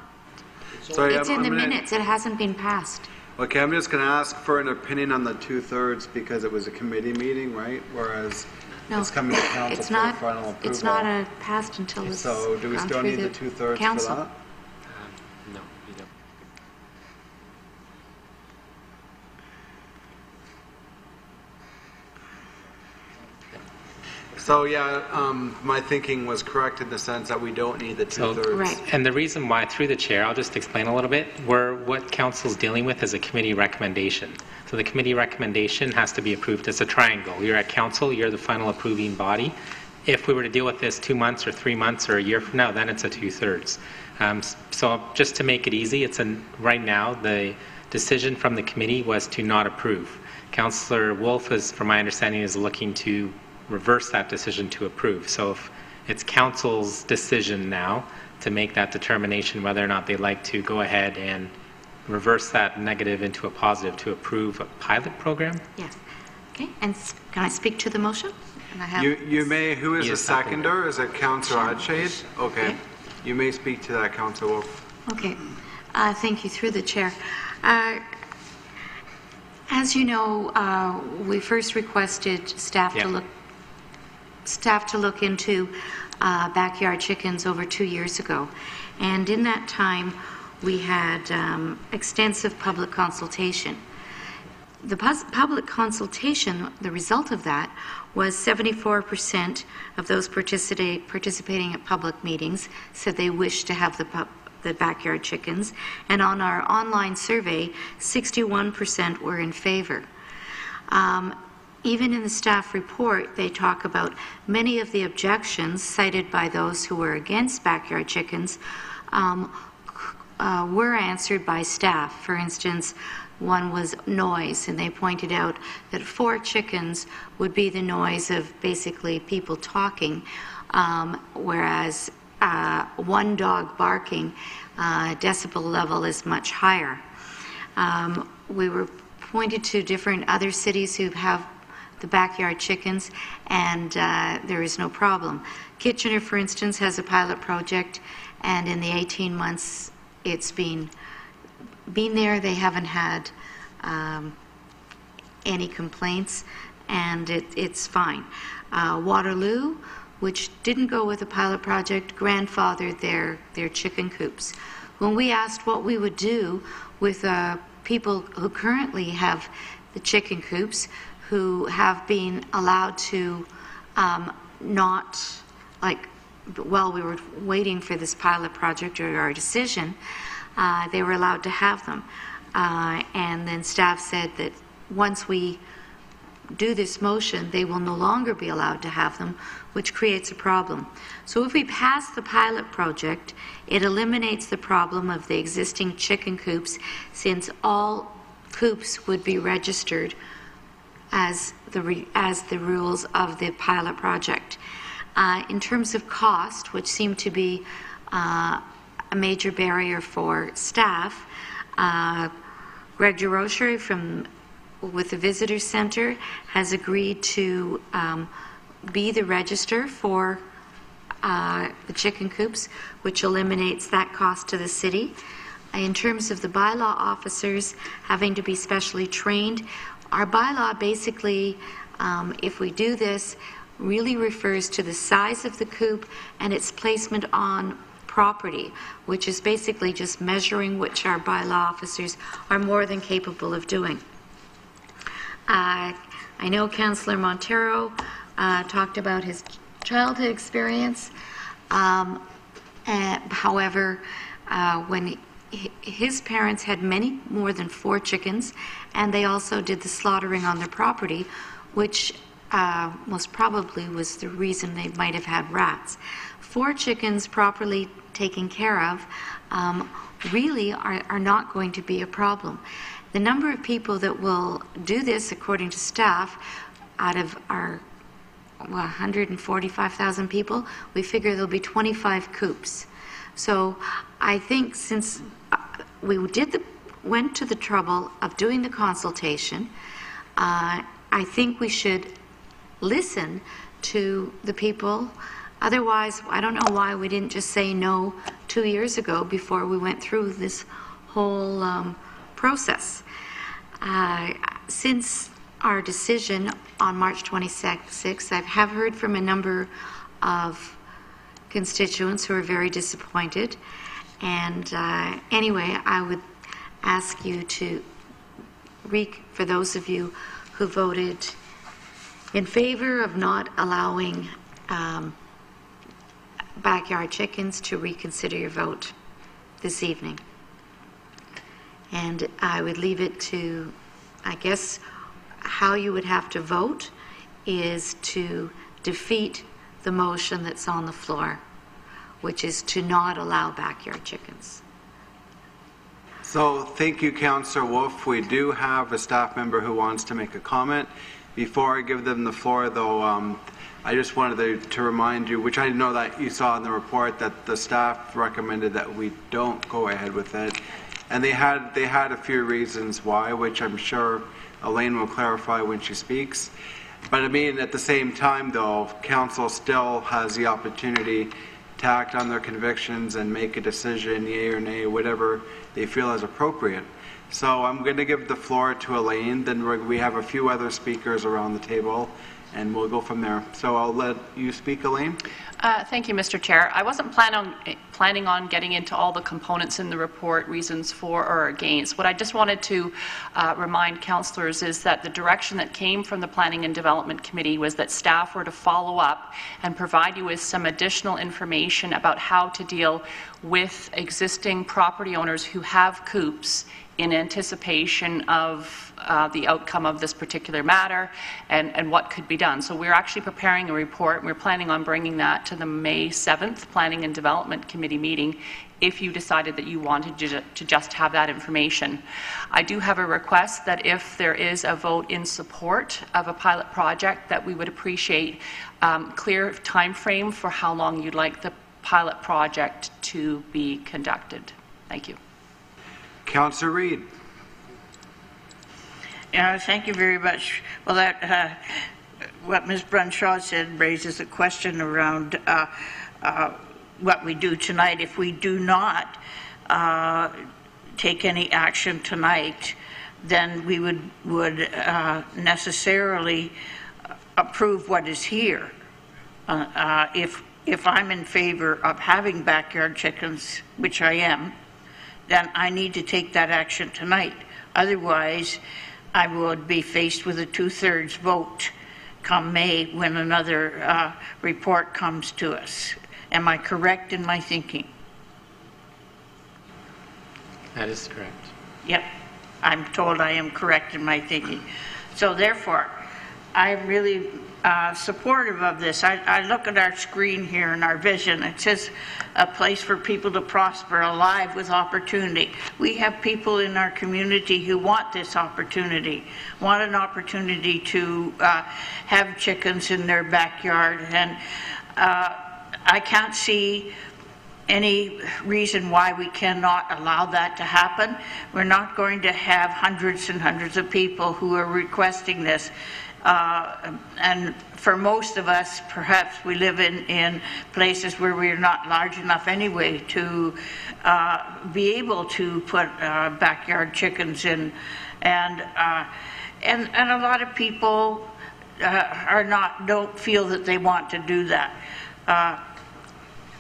Sorry, it's in the minutes. It hasn't been passed. Okay, I'm just going to ask for an opinion on the 2/3 because it was a committee meeting, right? Whereas it's coming to council for final approval. It's not passed until it's So do we still need the 2/3 for that? No, you don't. So my thinking was correct in the sense that we don't need the 2/3. Right. And the reason why, through the chair, I'll just explain a little bit, what council's dealing with is a committee recommendation. So the committee recommendation has to be approved as a triangle. You're at council, you're the final approving body. If we were to deal with this 2 months or 3 months or a year from now, then it's a 2/3. So just to make it easy, right now, the decision from the committee was to not approve. Councillor Wolf, from my understanding, is looking to reverse that decision to approve. So if it's council's decision now to make that determination whether or not they'd like to go ahead and reverse that negative into a positive to approve a pilot program. Yes. Okay, and can I speak to the motion? And I have You may. Who is the seconder? Is it Councillor Adshade? Okay. You may speak to that, Councillor Wolf. Okay. Thank you. Through the chair. As you know, we first requested staff to look into backyard chickens over 2 years ago. And in that time, we had extensive public consultation. The public consultation, the result of that, was 74% of those participating at public meetings said they wished to have the backyard chickens. And on our online survey, 61% were in favor. Even in the staff report, they talk about many of the objections cited by those who were against backyard chickens were answered by staff. For instance, one was noise, and they pointed out that 4 chickens would be the noise of basically people talking, whereas 1 dog barking, decibel level is much higher. We were pointed to different other cities who have the backyard chickens, and there is no problem. Kitchener, for instance, has a pilot project, and in the 18 months it's been there, they haven't had any complaints, and it's fine. Waterloo, which didn't go with a pilot project, grandfathered their chicken coops. When we asked what we would do with people who currently have the chicken coops, who have been allowed to not, like, while we were waiting for this pilot project or our decision, they were allowed to have them. And then staff said that once we do this motion, they will no longer be allowed to have them, which creates a problem. So if we pass the pilot project, it eliminates the problem of the existing chicken coops, since all coops would be registered as the rules of the pilot project. In terms of cost, which seemed to be a major barrier for staff, Greg DeRocher with the Visitor Center has agreed to be the register for the chicken coops, which eliminates that cost to the city. In terms of the bylaw officers having to be specially trained, our bylaw basically, if we do this, really refers to the size of the coop and its placement on property, which is basically just measuring, which our bylaw officers are more than capable of doing. I know Councillor Montero talked about his childhood experience. However, when his parents had many more than 4 chickens, and they also did the slaughtering on their property, which most probably was the reason they might have had rats. 4 chickens properly taken care of really are not going to be a problem. The number of people that will do this, according to staff, out of our 145,000 people, we figure there'll be 25 coops. So I think since we went to the trouble of doing the consultation, I think we should listen to the people. Otherwise, I don't know why we didn't just say no 2 years ago before we went through this whole process. Since our decision on March 26th, I have heard from a number of constituents who are very disappointed. And anyway, I would ask you to, for those of you who voted in favor of not allowing backyard chickens, to reconsider your vote this evening. And I would leave it to, I guess, how you would have to vote is to defeat the motion that's on the floor, which is to not allow backyard chickens. So thank you, Councillor Wolf. We do have a staff member who wants to make a comment. Before I give them the floor, though, I just wanted to remind you, which I know that you saw in the report, that the staff recommended that we don't go ahead with it. And they had a few reasons why, which I'm sure Elaine will clarify when she speaks. But I mean, at the same time, though, Council still has the opportunity to act on their convictions and make a decision, yea or nay, whatever they feel is appropriate. So I'm going to give the floor to Elaine, then we have a few other speakers around the table, and we'll go from there. So I'll let you speak, Elaine. Thank you, Mr. Chair. I wasn't planning on getting into all the components in the report, reasons for or against. What I just wanted to remind councillors is that the direction that came from the Planning and Development Committee was that staff were to follow up and provide you with some additional information about how to deal with existing property owners who have coops in anticipation of the outcome of this particular matter and what could be done. So we're actually preparing a report, and we're planning on bringing that to the May 7th Planning and Development Committee meeting if you decided that you wanted to just have that information. I do have a request that if there is a vote in support of a pilot project, that we would appreciate clear time frame for how long you'd like the pilot project to be conducted. Thank you. Councillor Reid. Thank you very much. Well, that what Ms. Brunshaw said raises a question around what we do tonight. If we do not take any action tonight, then we would necessarily approve what is here. If I'm in favor of having backyard chickens, which I am, then I need to take that action tonight. Otherwise, I would be faced with a 2/3 vote come May when another report comes to us. Am I correct in my thinking? That is correct. Yep, I'm told I am correct in my thinking. So therefore, I'm really supportive of this. I look at our screen here and our vision. It says a place for people to prosper, alive with opportunity. We have people in our community who want this opportunity, want an opportunity to have chickens in their backyard. And I can't see any reason why we cannot allow that to happen. We're not going to have hundreds and hundreds of people who are requesting this. And for most of us, perhaps we live in places where we're not large enough anyway to be able to put backyard chickens in. And a lot of people don't feel that they want to do that.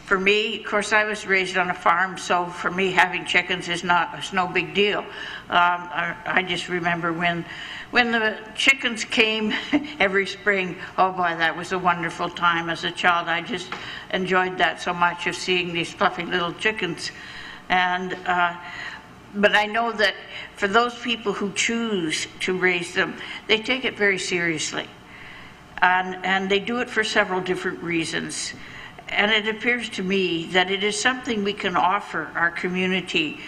For me, of course, I was raised on a farm, so for me, having chickens is no big deal. I just remember when the chickens came every spring, oh boy, that was a wonderful time as a child. I just enjoyed that so much, of seeing these fluffy little chickens. And but I know that for those people who choose to raise them, they take it very seriously. And they do it for several different reasons. And it appears to me that it is something we can offer our community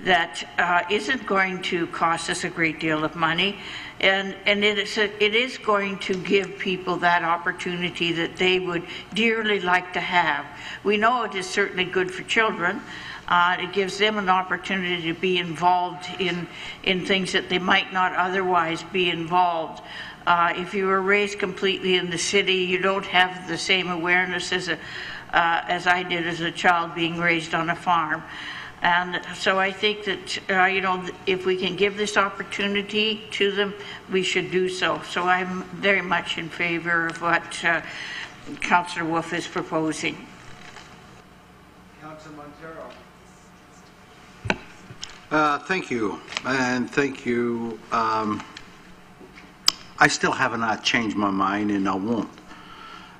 that isn't going to cost us a great deal of money, and it is going to give people that opportunity that they would dearly like to have. We know it is certainly good for children. It gives them an opportunity to be involved in things that they might not otherwise be involved. If you were raised completely in the city, you don't have the same awareness as I did as a child being raised on a farm. And so I think that, if we can give this opportunity to them, we should do so. So I'm very much in favor of what Councillor Wolf is proposing. Councillor Montero. Thank you, and thank you. I still have not changed my mind, and I won't.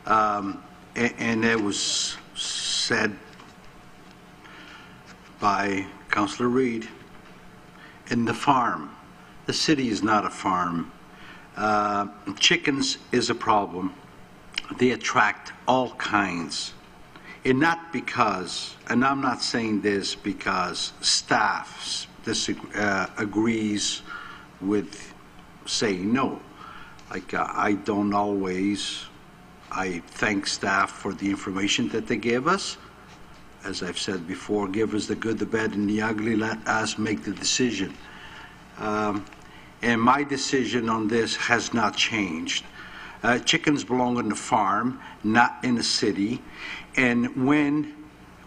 And it was said by Councillor Reid, in the farm. The city is not a farm. Chickens is a problem. They attract all kinds. And not because, and I'm not saying this because staff agrees with saying no. Like I don't always, I thank staff for the information that they give us. As I've said before, give us the good, the bad, and the ugly. Let us make the decision. And my decision on this has not changed. Chickens belong on the farm, not in the city. And when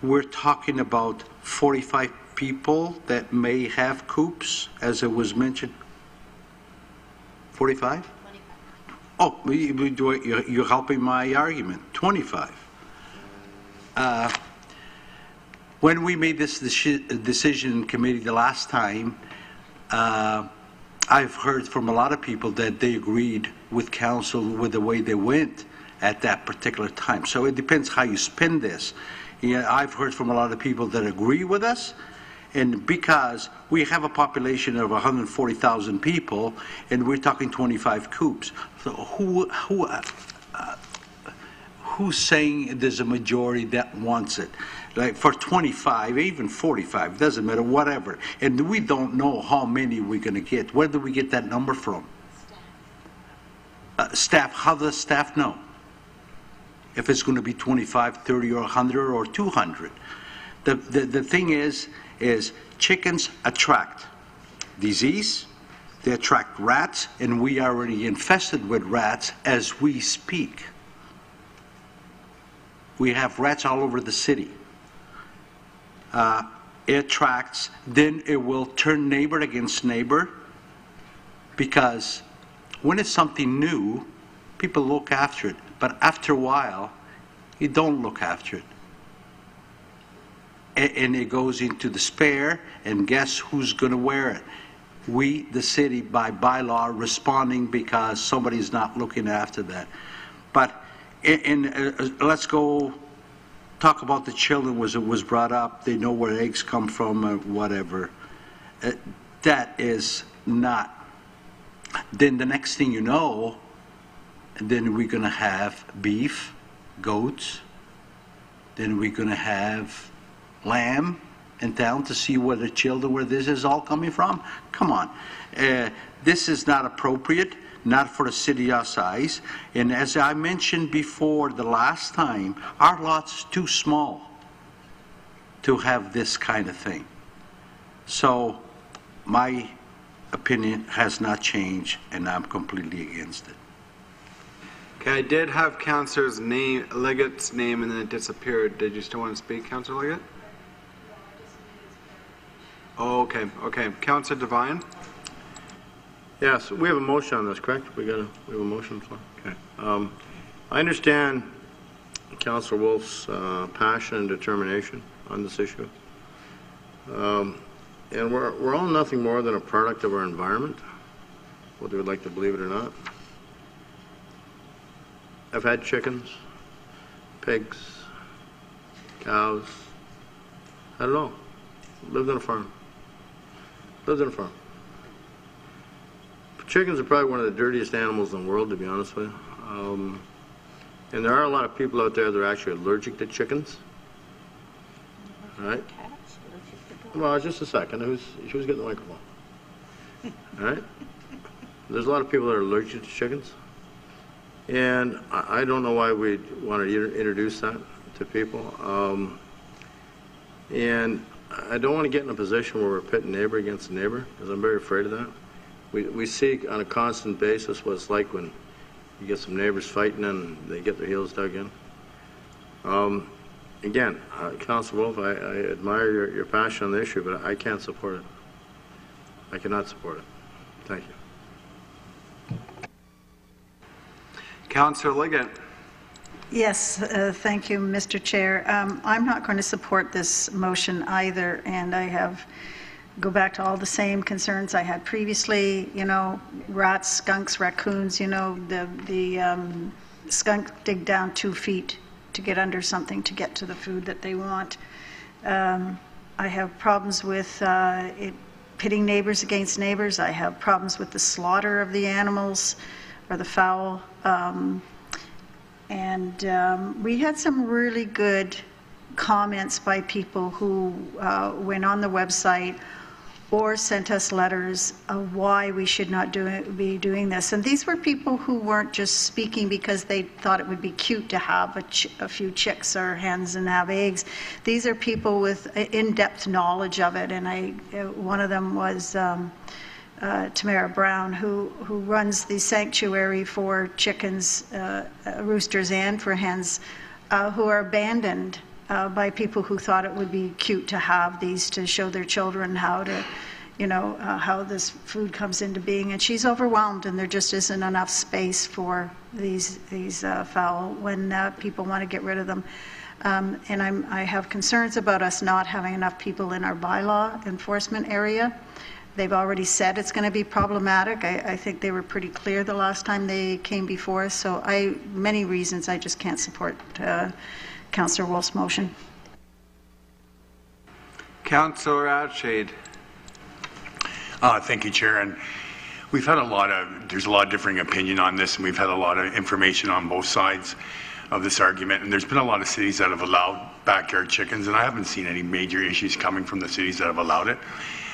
we're talking about 45 people that may have coops, as it was mentioned. 45? Oh, you're helping my argument. 25. When we made this decision in committee the last time, I've heard from a lot of people that they agreed with council with the way they went at that particular time. So it depends how you spin this. Yeah, I've heard from a lot of people that agree with us, and because we have a population of 140,000 people, and we're talking 25 coops, so who's saying there's a majority that wants it? Like for 25, even 45, doesn't matter, whatever. And we don't know how many we're going to get. Where do we get that number from? Staff. How does staff know? If it's going to be 25, 30, or 100, or 200. The thing is chickens attract disease, they attract rats, and we are already infested with rats as we speak. We have rats all over the city. It attracts, then it will turn neighbor against neighbor, because when it's something new, people look after it. But after a while, you don't look after it. And it goes into despair, and guess who's going to wear it? We, the city, by bylaw, responding because somebody's not looking after that. But let's go talk about the children. It was brought up. They know where eggs come from, or whatever. That is not. Then the next thing you know, then we're going to have beef, goats. Then we're going to have lamb in town to see where the children, where this is all coming from. Come on. This is not appropriate, not for a city our size. And as I mentioned before the last time, our lot's too small to have this kind of thing. So my opinion has not changed, and I'm completely against it. Okay, I did have Councillor Leggett's name, and then it disappeared. Did you still want to speak, Councillor Leggett? Oh, okay. Councillor Devine? Yes, we have a motion on this, correct? We have a motion. Okay. I understand Councillor Wolf's passion and determination on this issue. And we're all nothing more than a product of our environment, whether we'd like to believe it or not. I've had chickens, pigs, cows. I don't know. Lived on a farm. Chickens are probably one of the dirtiest animals in the world, to be honest with you. And there are a lot of people out there that are actually allergic to chickens. All right? Well, just a second. She was getting the microphone. All right? There's a lot of people that are allergic to chickens. And I don't know why we want to introduce that to people. And I don't want to get in a position where we're pitting neighbor against neighbor, because I'm very afraid of that. We see on a constant basis what it's like when you get some neighbors fighting and they get their heels dug in. Again, Councilor Wolf, I admire your passion on the issue, but I can't support it. I cannot support it. Thank you. Councillor Leggett. Yes, thank you, Mr. Chair. I'm not going to support this motion either, and I go back to all the same concerns I had previously. You know, rats, skunks, raccoons. You know, the skunk dig down 2 feet to get under something to get to the food that they want. I have problems with it pitting neighbors against neighbors. I have problems with the slaughter of the animals or the fowl. We had some really good comments by people who went on the website or sent us letters of why we should not be doing this. And these were people who weren't just speaking because they thought it would be cute to have a few chicks or hens and have eggs. These are people with in-depth knowledge of it. And one of them was Tamara Brown, who runs the sanctuary for chickens, roosters, and for hens, who are abandoned by people who thought it would be cute to have these to show their children how to, how this food comes into being. And she's overwhelmed, and there just isn't enough space for these fowl when people want to get rid of them. And I have concerns about us not having enough people in our bylaw enforcement area. They've already said it's going to be problematic. I think they were pretty clear the last time they came before us. So many reasons I just can't support Councillor Wolf's motion. Councillor Adshade. Thank you, Chair. And we've had there's a lot of differing opinion on this, and we've had a lot of information on both sides of this argument. And there's been a lot of cities that have allowed backyard chickens, and I haven't seen any major issues coming from the cities that have allowed it.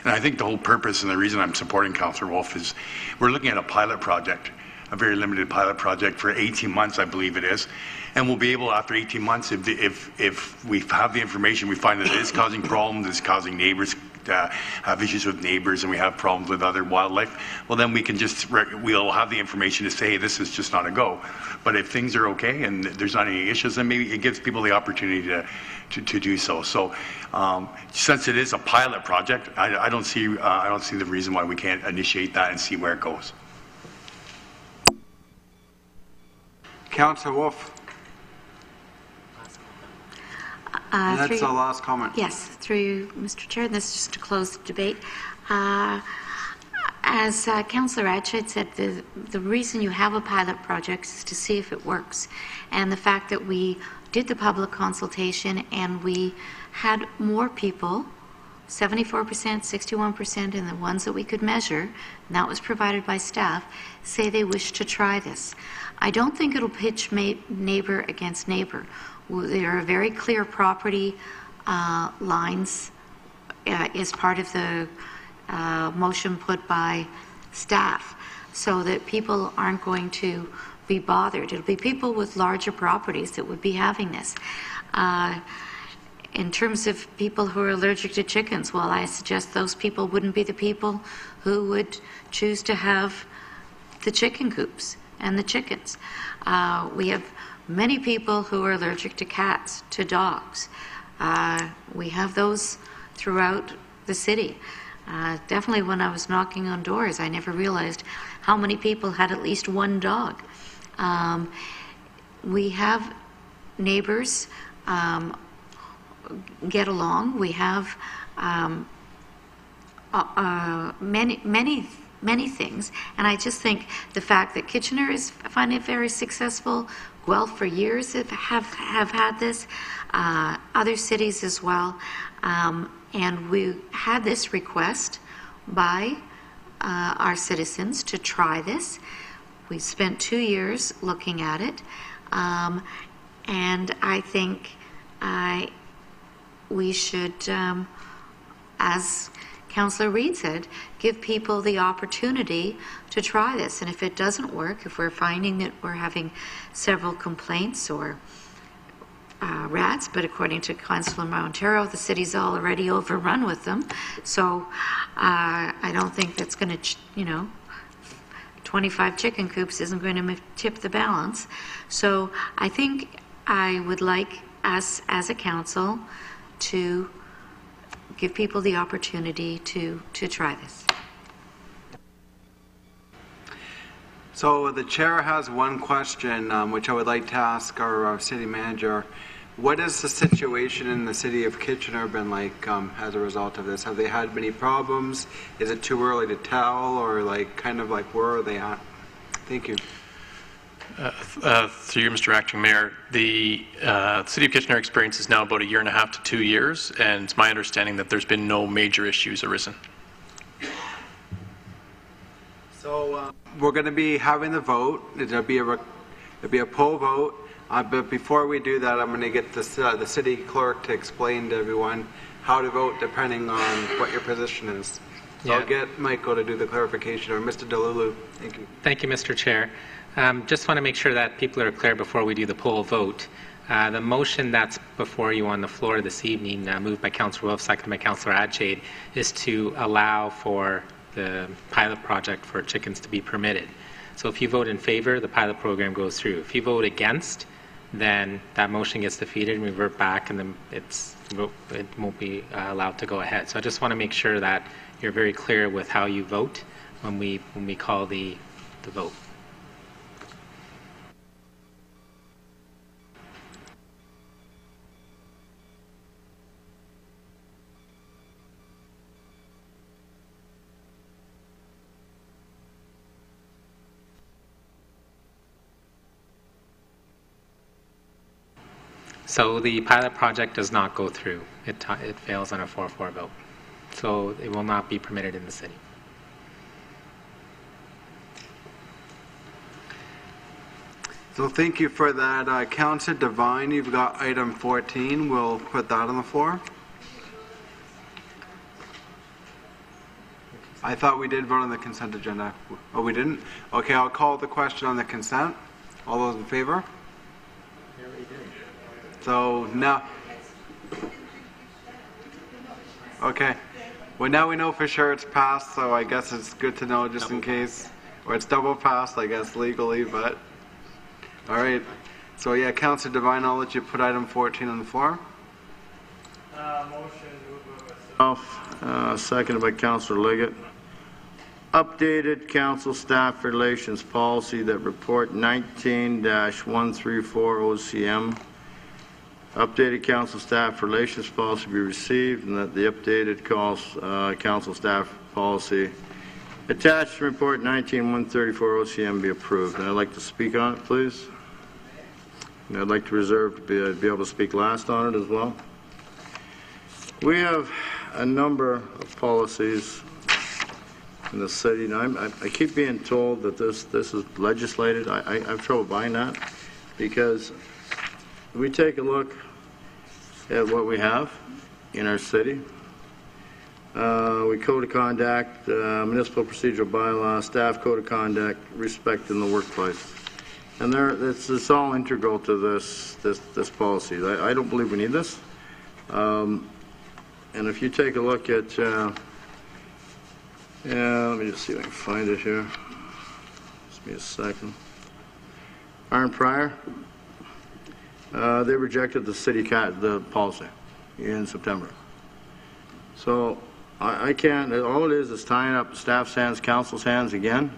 And I think the whole purpose and the reason I'm supporting Councillor Wolf is we're looking at a pilot project, a very limited pilot project for 18 months, I believe it is. And we'll be able, after 18 months, if we have the information, we find that it is causing problems, it's causing neighbors, have issues with neighbors, and we have problems with other wildlife, well, then we can we'll have the information to say, hey, this is just not a go. But if things are okay and there's not any issues, then maybe it gives people the opportunity to do so. So since it is a pilot project, I don't see the reason why we can't initiate that and see where it goes. Councillor Wolf. And that's the last comment. Yes, through you, Mr. Chair. This is just to close the debate. As Councillor Adshade said, the reason you have a pilot project is to see if it works. And the fact that we did the public consultation and we had more people, 74%, 61%, and the ones that we could measure, and that was provided by staff, say they wish to try this. I don't think it'll pitch neighbor against neighbor. There are very clear property lines as part of the motion put by staff, so that people aren't going to be bothered. It'll be people with larger properties that would be having this. In terms of people who are allergic to chickens, well, I suggest those people wouldn't be the people who would choose to have the chicken coops and the chickens. We have many people who are allergic to cats, to dogs. We have those throughout the city. Definitely when I was knocking on doors, I never realized how many people had at least one dog. We have neighbors get along. We have many things, and I just think the fact that Kitchener is finding it very successful, Guelph for years have had this, other cities as well, and we had this request by our citizens to try this. We spent 2 years looking at it, and I think we should, as Councillor Reid said, give people the opportunity to try this. And if it doesn't work, if we're finding that we're having several complaints or rats, but according to Councillor Montero, the city's already overrun with them. So I don't think that's going to, 25 chicken coops isn't going to tip the balance. So I think I would like us as a council to give people the opportunity to try this. So the chair has one question, which I would like to ask our city manager. What has the situation in the city of Kitchener been like as a result of this? Have they had many problems? Is it too early to tell, or where are they at? Thank you. Through you, Mr. Acting Mayor, the City of Kitchener experience is now about 1.5 years to 2 years, and it's my understanding that there's been no major issues arisen. So we're going to be having the vote. There'll be a poll vote. But before we do that, I'm going to get the city clerk to explain to everyone how to vote depending on what your position is. So I'll get Michael to do the clarification, or Mr. Delulu. Thank you. Thank you, Mr. Chair. Just want to make sure that people are clear before we do the poll vote. The motion that's before you on the floor this evening, moved by Councillor Wolf, seconded by Councillor Adshade, is to allow for the pilot project for chickens to be permitted. So if you vote in favor, the pilot program goes through. If you vote against, then that motion gets defeated and revert back, and then it won't be allowed to go ahead. So I just want to make sure that you're very clear with how you vote when we call the vote. So the pilot project does not go through. It fails on a 4-4 vote. So it will not be permitted in the city. So thank you for that. Councillor Devine, you've got item 14. We'll put that on the floor. I thought we did vote on the consent agenda. Oh, we didn't? Okay, I'll call the question on the consent. All those in favor? So now, okay. Well, now we know for sure it's passed, so I guess it's good to know just in case. Or it's double passed, I guess, legally, but. All right. So, yeah, Councillor Devine, I'll let you put item 14 on the floor. Motion moved by myself, seconded by Councillor Liggett. Updated council staff relations policy that report 19-134 OCM. Updated council staff relations policy be received, and that the updated council staff policy attached to report 19-134 OCM be approved. And I'd like to speak on it, please. And I'd like to reserve to be able to speak last on it as well. We have a number of policies in the city, and I keep being told that this is legislated. I have trouble buying that, because we take a look at what we have in our city. We code of conduct, municipal procedural bylaw, staff code of conduct, respect in the workplace, and it's all integral to this policy. I don't believe we need this. And if you take a look at, let me just see if I can find it here. Just give me a second. Aaron Pryor. They rejected the policy in September. So I can't, all it is tying up staff's hands, council's hands again.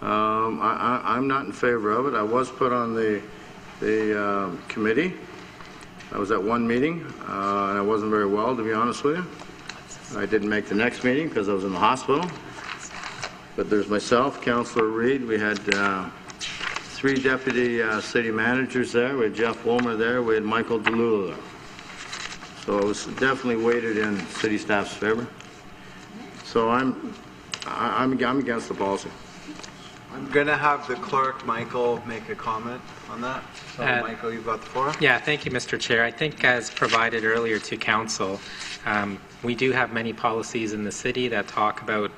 I'm not in favor of it. I was put on the committee. I was at one meeting, and I wasn't very well, to be honest with you. I didn't make the next meeting because I was in the hospital. But there's myself, Councillor Reid. We had 3 deputy city managers there. We had Jeff Woolmer there. We had Michael DeLula there. So it was definitely weighted in city staff's favor. So I'm against the policy. I'm going to have the clerk, Michael, make a comment on that. So, Michael, you've got the floor. Yeah, thank you, Mr. Chair. I think as provided earlier to Council, we do have many policies in the city that talk about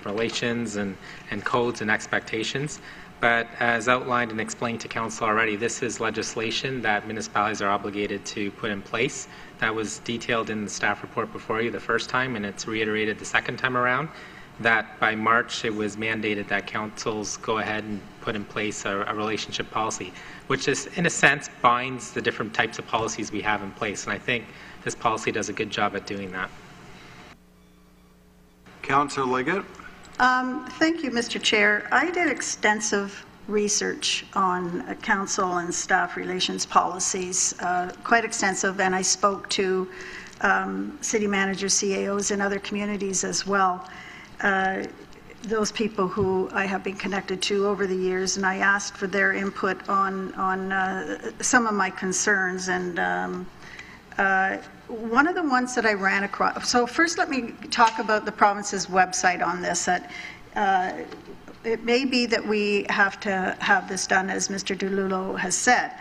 relations and codes and expectations. But as outlined and explained to Council already, this is legislation that municipalities are obligated to put in place. That was detailed in the staff report before you the first time, and it's reiterated the second time around, that by March it was mandated that councils go ahead and put in place a relationship policy, which is, in a sense, binds the different types of policies we have in place. And I think this policy does a good job at doing that. Councillor Liggett. Thank you, Mr. Chair. I did extensive research on council and staff relations policies, quite extensive, and I spoke to city managers, CAOs in other communities as well. Those people who I have been connected to over the years, and I asked for their input on some of my concerns. And one of the ones that I ran across, so first let me talk about the province's website on this. That it may be that we have to have this done, as Mr. DeLulo has said,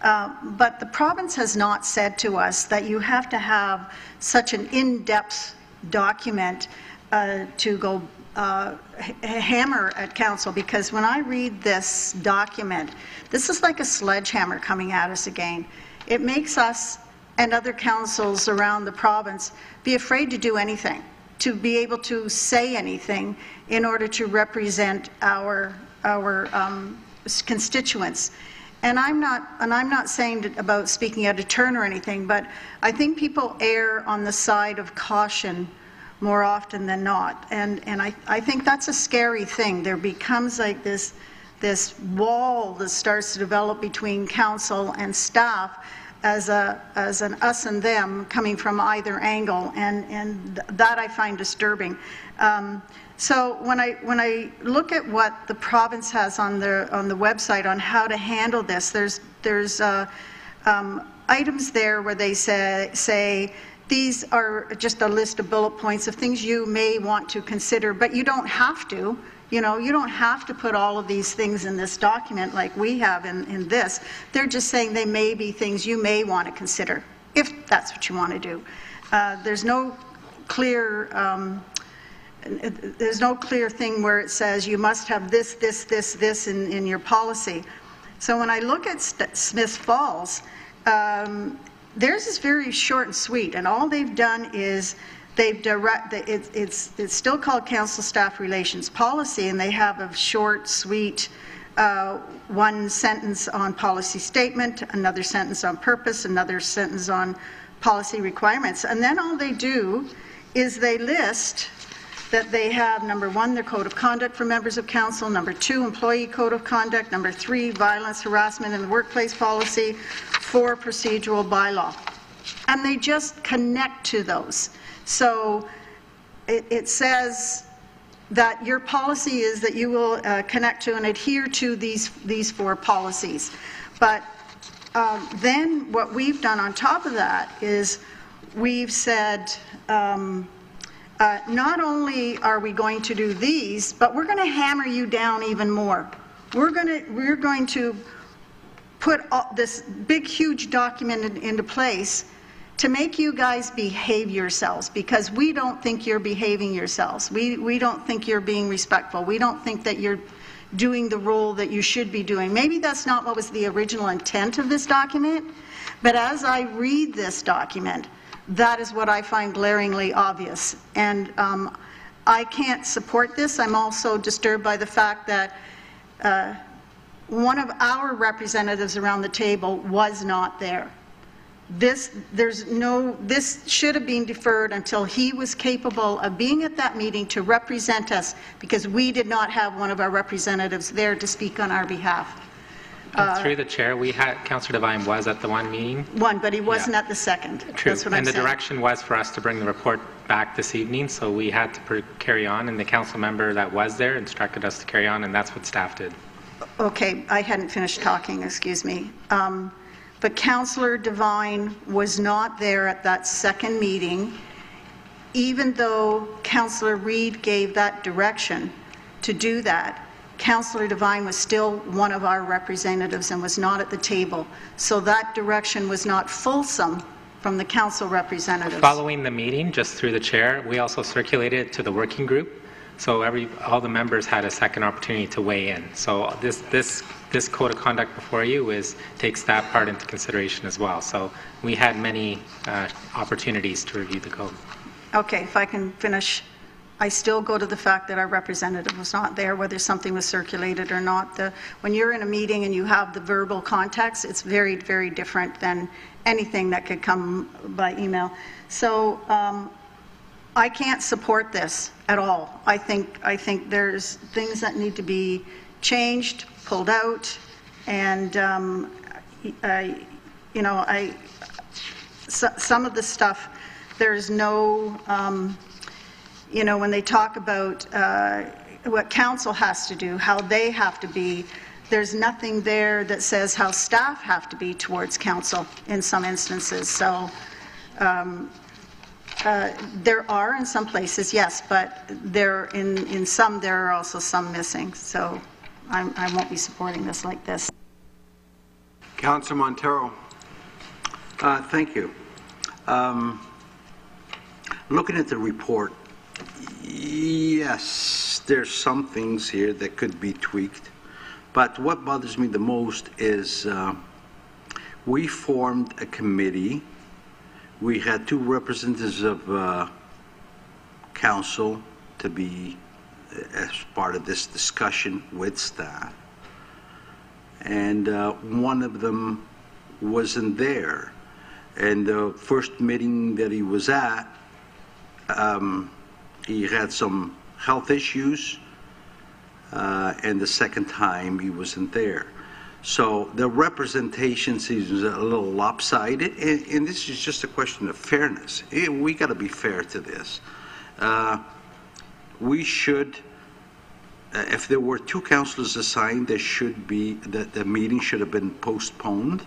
but the province has not said to us that you have to have such an in-depth document to go hammer at council, because when I read this document, this is like a sledgehammer coming at us again. It makes us and other councils around the province be afraid to do anything, to be able to say anything in order to represent our constituents. and I'm not saying about speaking out of turn or anything, but I think people err on the side of caution more often than not, and I think that's a scary thing. There becomes like this wall that starts to develop between council and staff as an us and them coming from either angle, and that I find disturbing. So when I look at what the province has on the website on how to handle this, there's items there where they say these are just a list of bullet points of things you may want to consider, but you don't have to. You know, you don't have to put all of these things in this document like we have in this. They're just saying they may be things you may want to consider, if that's what you want to do. There's no clear thing where it says you must have this in your policy. So when I look at Smith Falls, theirs is very short and sweet, and all they've done is it's still called Council Staff Relations Policy, and they have a short, sweet one sentence on policy statement, another sentence on purpose, another sentence on policy requirements. And then all they do is they list that they have, number 1, their code of conduct for members of council, number 2, employee code of conduct, number 3, violence, harassment in the workplace policy, 4, procedural bylaw. And they just connect to those. So it says that your policy is that you will connect to and adhere to these 4 policies. But then what we've done on top of that is we've said not only are we going to do these, but we're going to hammer you down even more. We're going to put this big, huge document into place to make you guys behave yourselves, because we don't think you're behaving yourselves. We don't think you're being respectful. We don't think that you're doing the role that you should be doing. Maybe that's not what was the original intent of this document, but as I read this document, that is what I find glaringly obvious. And I can't support this. I'm also disturbed by the fact that one of our representatives around the table was not there. This should have been deferred until he was capable of being at that meeting to represent us, because we did not have one of our representatives there to speak on our behalf. Through the chair, we had, Councillor Devine was at the one meeting. One, but he wasn't at the second. True, That's what and I'm the saying. direction was for us to bring the report back this evening, so we had to carry on, and the council member that was there instructed us to carry on, and that's what staff did. Okay, I hadn't finished talking, excuse me. But Councillor Devine was not there at that second meeting, even though Councillor Reid gave that direction to do that. Councillor Devine was still one of our representatives and was not at the table. So that direction was not fulsome from the council representatives. Following the meeting, just through the chair, we also circulated it to the working group. So all the members had a second opportunity to weigh in. So this code of conduct before you takes that part into consideration as well. So we had many opportunities to review the code. Okay, if I can finish. I still go to the fact that our representative was not there, whether something was circulated or not. When you're in a meeting and you have the verbal context, it's very, very different than anything that could come by email. So I can't support this at all. I think there's things that need to be changed, pulled out, and some of the stuff, there's no. When they talk about what council has to do, how they have to be, there's nothing there that says how staff have to be towards council in some instances. So there are in some places, yes, but in some there are also some missing. So I won't be supporting this like this. Councillor Montero. Thank you. Looking at the report, yes, there's some things here that could be tweaked, but what bothers me the most is we formed a committee. We had 2 representatives of council to be as part of this discussion with staff. and one of them wasn't there. And the first meeting that he was at, he had some health issues, and the second time he wasn't there. So the representation seems a little lopsided, and this is just a question of fairness. We got to be fair to this. We should, if there were 2 councillors assigned, there should be, the meeting should have been postponed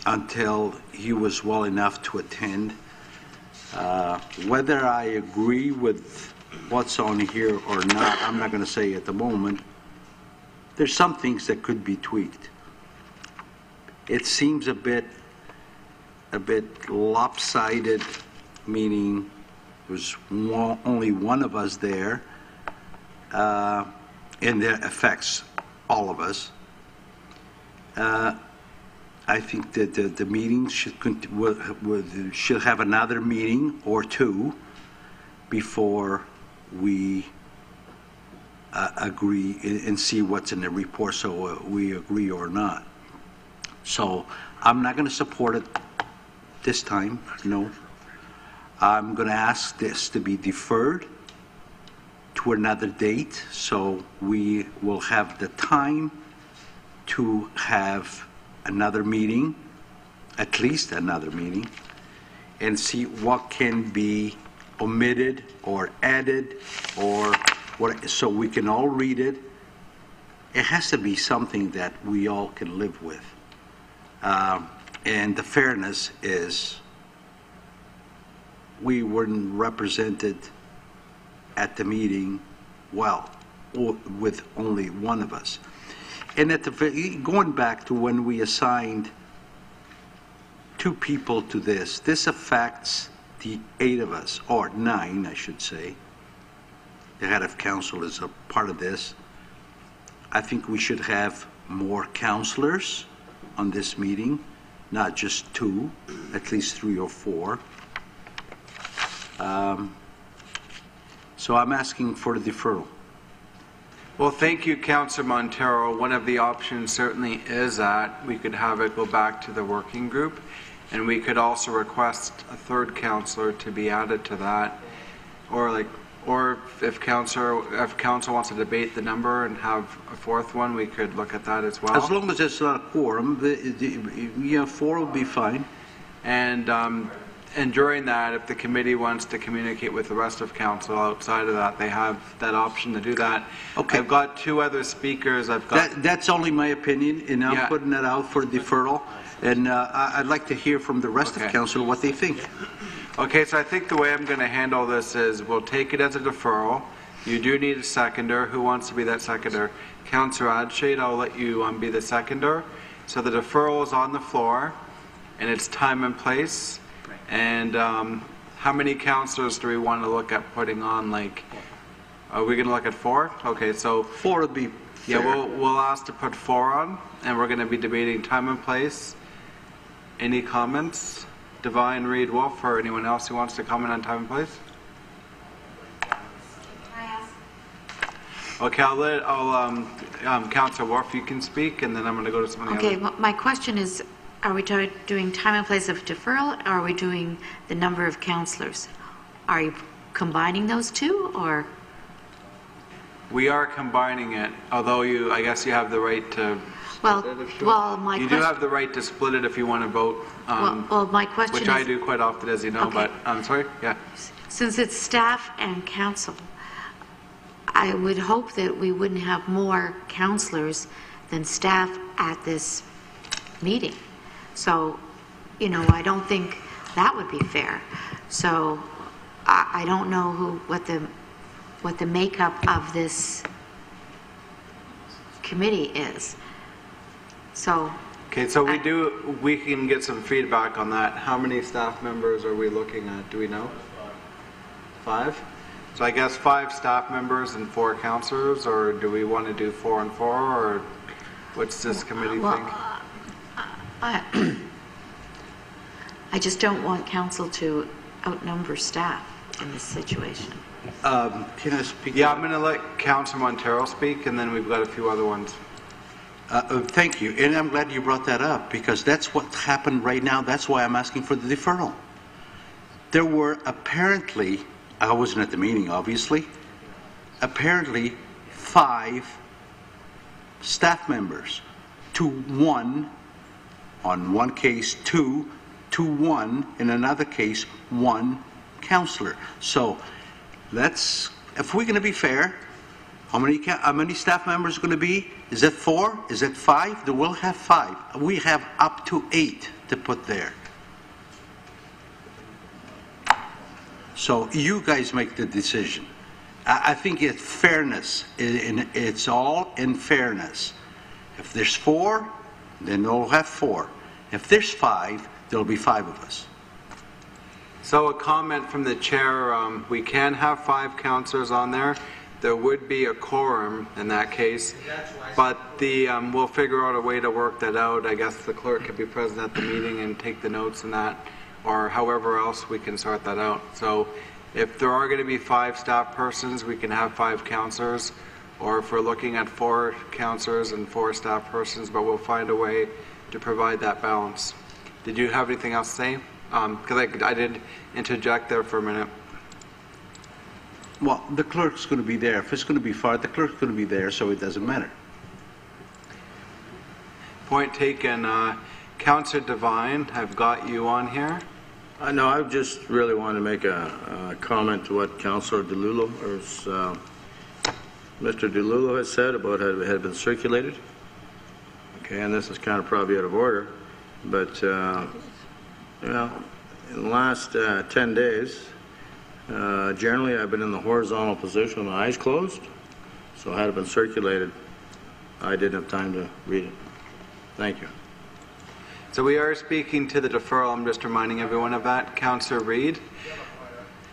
until he was well enough to attend. Whether I agree with what's on here or not, I'm not going to say at the moment. There's some things that could be tweaked. It seems a bit lopsided, meaning there's only one of us there, and that affects all of us. I think that the meeting should have another meeting or 2 before we agree and see what's in the report, so we agree or not. So I'm not going to support it this time, no. I'm going to ask this to be deferred to another date, so we will have the time to have another meeting, at least another meeting, and see what can be omitted or added, or what, so we can all read it. It has to be something that we all can live with. And the fairness is we weren't represented at the meeting well, or with only one of us. And at the, going back to when we assigned 2 people to this affects the 8 of us, or 9, I should say. The head of council is a part of this. I think we should have more councillors on this meeting, not just 2, at least 3 or 4. So I'm asking for the deferral. Well, thank you, Councillor Montero. One of the options certainly is that we could have it go back to the working group, and we could also request a 3rd councillor to be added to that, or if council wants to debate the number and have a 4th one, we could look at that as well. As long as it's not a quorum, 4 will be fine. And during that, if the committee wants to communicate with the rest of council outside of that, they have that option to do that. Okay. I've got 2 other speakers. That's only my opinion, and I'm putting that out for deferral. And I'd like to hear from the rest of council what they think. Okay, so I think the way I'm going to handle this is we'll take it as a deferral. You do need a seconder. Who wants to be that seconder? Councillor Adshade, I'll let you be the seconder. So the deferral is on the floor, and it's time and place. And how many councillors do we want to look at putting on? Like, are we going to look at 4? Okay, so 4 would be fair. Yeah, we'll ask to put 4 on, and we're going to be debating time and place. Any comments? Divine, Reed, Wolf, or anyone else who wants to comment on time and place? Okay, Councillor Wolf, you can speak, and then I'm going to go to some of the other. My question is, are we doing time and place of deferral, or are we doing the number of councillors? Are you combining those 2, or? We are combining it, although I guess you have the right to split it if you want. You do have the right to split it if you want to vote. Well, my question which I do quite often, as you know, but I'm sorry, yeah. Since it's staff and council, I would hope that we wouldn't have more councillors than staff at this meeting. So, I don't think that would be fair. So, I don't know what the makeup of this committee is. So. Okay, so we can get some feedback on that. How many staff members are we looking at? Do we know? 5? So I guess 5 staff members and 4 councillors, or do we want to do 4 and 4, or what's this committee think? I just don't want council to outnumber staff. in this situation. Can I speak? Yeah, I'm going to let Councilor Montero speak, and then we've got a few other ones. Thank you, and I'm glad you brought that up, because that's what happened right now. That's why I'm asking for the deferral. There were apparently, I wasn't at the meeting, obviously, apparently 5 staff members to 1, on one case 2 to 1, in another case 1 councillor. So let's, if we're going to be fair, how many staff members are going to be? Is it 4? Is it 5? We'll have 5. We have up to 8 to put there. So you guys make the decision. I think it's fairness. It's all in fairness. If there's 4, then we'll have 4. If there's 5, there'll be 5 of us. So a comment from the chair, we can have 5 councillors on there. There would be a quorum in that case, but we'll figure out a way to work that out. I guess the clerk could be present at the meeting and take the notes and that, or however else we can sort that out. So if there are going to be 5 staff persons, we can have 5 councillors, or if we're looking at 4 councillors and 4 staff persons, but we'll find a way to provide that balance. Did you have anything else to say? Because I did interject there for a minute. Well, the clerk's going to be there. If it's going to be 5, the clerk's going to be there, so it doesn't matter. Point taken. Councillor Devine, I've got you on here. No, I just really want to make a comment to what Councillor DeLullo, or Mr. DeLullo has said about how it had been circulated. Okay, and this is kind of probably out of order, but you know, in the last 10 days, generally I've been in the horizontal position with my eyes closed, so had it been circulated, I didn't have time to read it. Thank you. So we are speaking to the deferral. I'm just reminding everyone of that. Councillor Reid.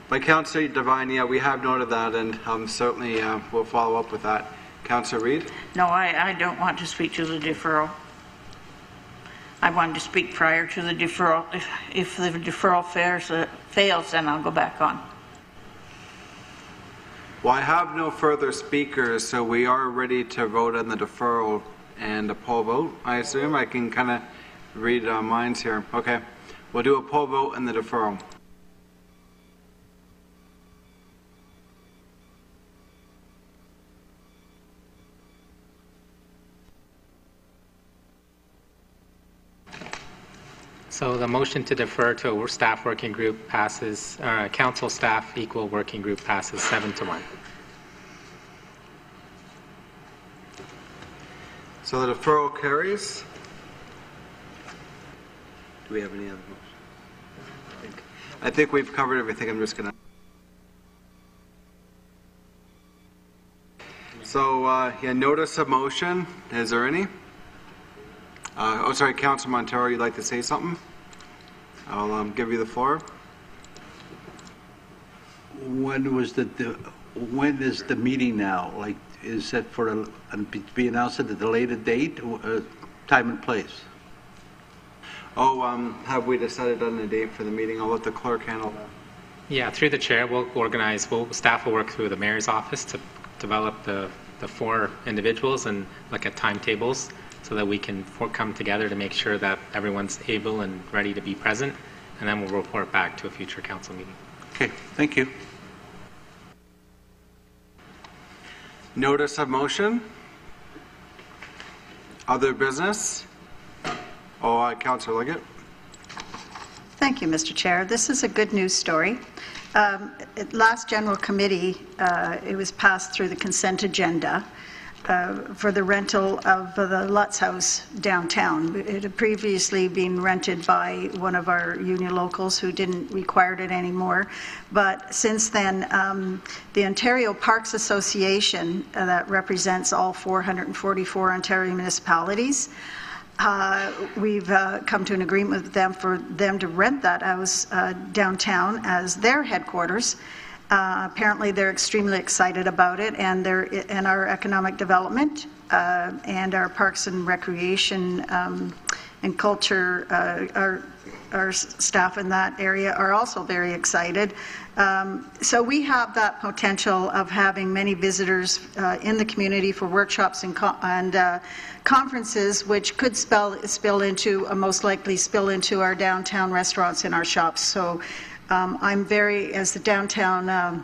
By Councillor Devine, yeah, we have noted that, and certainly we'll follow up with that. Councillor Reid? No, I don't want to speak to the deferral. I wanted to speak prior to the deferral. If the deferral fails, then I'll go back on. Well, I have no further speakers, so we are ready to vote on the deferral and a poll vote, I assume. I can kind of read minds here. Okay. We'll do a poll vote and the deferral. So the motion to defer to a staff working group passes, council staff equal working group passes 7-1. So the deferral carries. Do we have any other motions? I think we've covered everything. I'm just going to. So, yeah, notice of motion. Is there any? Oh, sorry, Councilor Montero, you'd like to say something? I'll give you the floor. When is the meeting now? Like, is that to be announced at a later date, or time and place? Oh, have we decided on a date for the meeting? I'll let the clerk handle that. Yeah, through the chair, we'll organize. Staff will work through the mayor's office to develop the 4 individuals and look at timetables, so that we can come together to make sure that everyone's able and ready to be present, and then we'll report back to a future council meeting. Okay, thank you. Notice of motion. Other business. Oh, Councillor Liggett. Thank you, Mr. Chair. This is a good news story. At last General Committee, it was passed through the consent agenda for the rental of the Lutz House downtown. It had previously been rented by one of our union locals who didn't require it anymore. But since then, the Ontario Parks Association, that represents all 444 Ontario municipalities, we've come to an agreement with them for them to rent that house downtown as their headquarters. Apparently they're extremely excited about it, and our economic development and our parks and recreation and culture are our staff in that area are also very excited. So we have that potential of having many visitors in the community for workshops and conferences, which could most likely spill into our downtown restaurants and our shops. So I'm as the downtown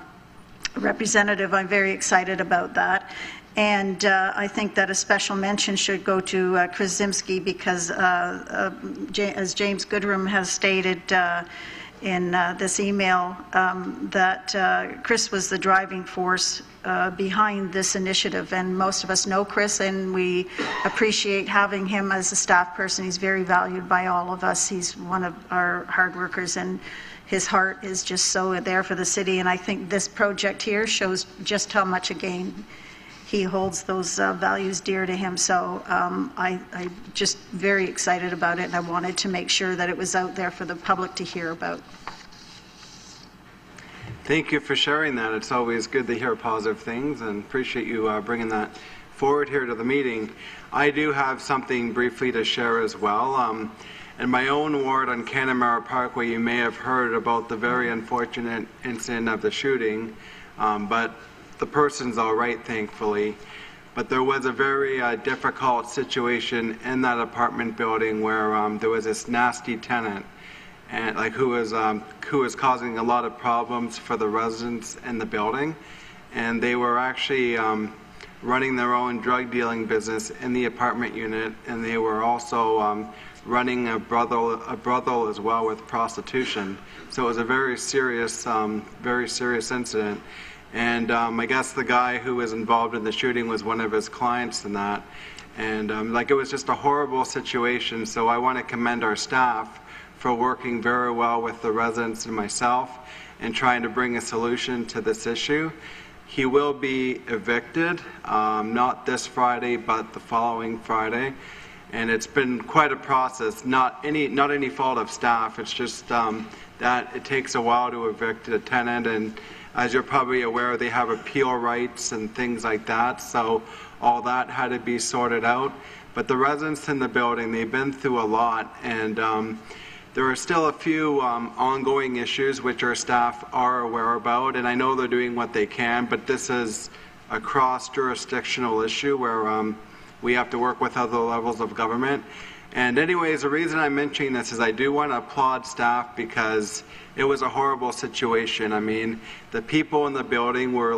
representative, I'm very excited about that. And I think that a special mention should go to Chris Zimsky because, as James Goodrum has stated in this email, that Chris was the driving force behind this initiative. And most of us know Chris, and we appreciate having him as a staff person. He's very valued by all of us. He's one of our hard workers, and his heart is just so there for the city. And I think this project here shows just how much, again, he holds those values dear to him. So I'm just very excited about it, and I wanted to make sure that it was out there for the public to hear about. Thank you for sharing that. It's always good to hear positive things, and appreciate you bringing that forward here to the meeting. I do have something briefly to share as well. In my own ward on Canamara Parkway, you may have heard about the very unfortunate incident of the shooting, but the person's all right, thankfully. But there was a very difficult situation in that apartment building where there was this nasty tenant, and who was causing a lot of problems for the residents in the building. And they were actually running their own drug dealing business in the apartment unit, and they were also running a brothel as well with prostitution. So it was a very serious incident. And I guess the guy who was involved in the shooting was one of his clients in that. And it was just a horrible situation. So I want to commend our staff for working very well with the residents and myself and trying to bring a solution to this issue. He will be evicted, not this Friday, but the following Friday. And it's been quite a process, not any fault of staff. It's just that it takes a while to evict a tenant, and as you're probably aware, they have appeal rights and things like that, so all that had to be sorted out. But the residents in the building, they've been through a lot, and there are still a few ongoing issues which our staff are aware about, and I know they're doing what they can, but this is a cross-jurisdictional issue where we have to work with other levels of government. And anyways, the reason I'm mentioning this is I do want to applaud staff because it was a horrible situation. I mean, the people in the building were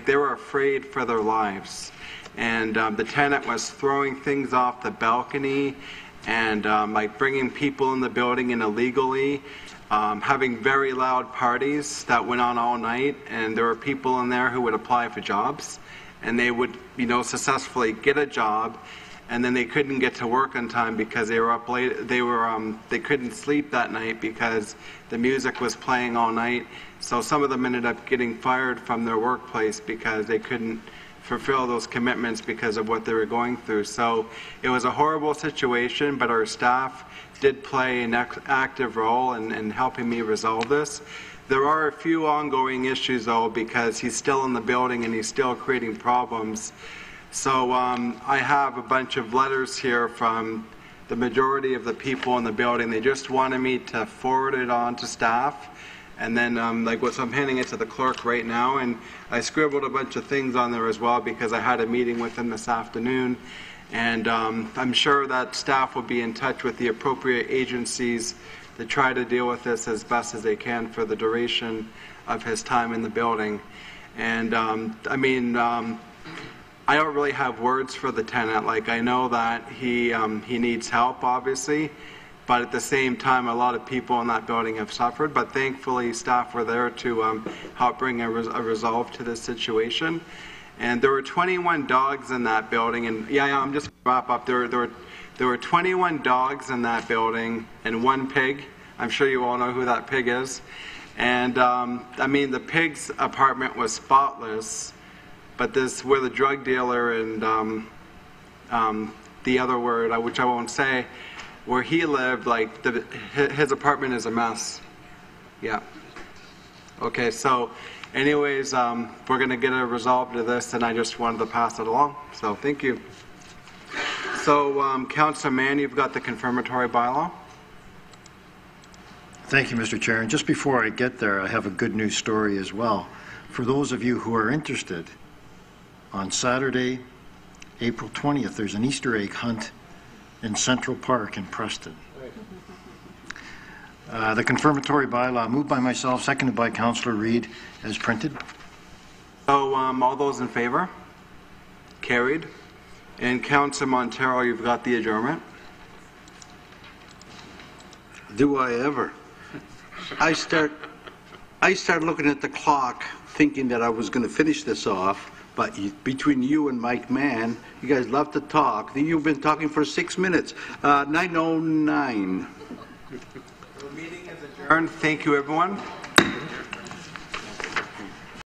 they were afraid for their lives. And the tenant was throwing things off the balcony and bringing people in the building in illegally, having very loud parties that went on all night. And there were people in there who would apply for jobs, and they would, successfully get a job, and then they couldn't get to work on time because they were up late. They couldn't sleep that night because the music was playing all night. So some of them ended up getting fired from their workplace because they couldn't fulfill those commitments because of what they were going through. So it was a horrible situation, but our staff did play an active role in helping me resolve this. There are a few ongoing issues, though, because he's still in the building and he's still creating problems. So I have a bunch of letters here from the majority of the people in the building. They just wanted me to forward it on to staff. And then, so I'm handing it to the clerk right now. And I scribbled a bunch of things on there as well because I had a meeting with them this afternoon. And I'm sure that staff will be in touch with the appropriate agencies to try to deal with this as best as they can for the duration of his time in the building. And I don't really have words for the tenant. I know that he needs help, obviously, but at the same time, a lot of people in that building have suffered. But thankfully, staff were there to help bring a resolve to this situation. And there were 21 dogs in that building. And I'm just going to wrap up. There were 21 dogs in that building and one pig. I'm sure you all know who that pig is. And the pig's apartment was spotless. But this, where the drug dealer and the other word, which I won't say, where he lived, his apartment is a mess. Yeah. Okay, so anyways, we're going to get a resolve to this, and I just wanted to pass it along. So thank you. So, Councillor Mann, you've got the confirmatory bylaw. Thank you, Mr. Chair. And just before I get there, I have a good news story as well. For those of you who are interested, on Saturday, April 20th, there's an Easter egg hunt in Central Park in Preston. The confirmatory bylaw, moved by myself, seconded by Councillor Reid, as printed. So all those in favor? Carried. And Councillor Montero, you've got the adjournment. Do I ever? I start looking at the clock thinking that I was going to finish this off, but between you and Mike Mann, you guys love to talk. You've been talking for 6 minutes. 9:09. The meeting is adjourned. Thank you, everyone.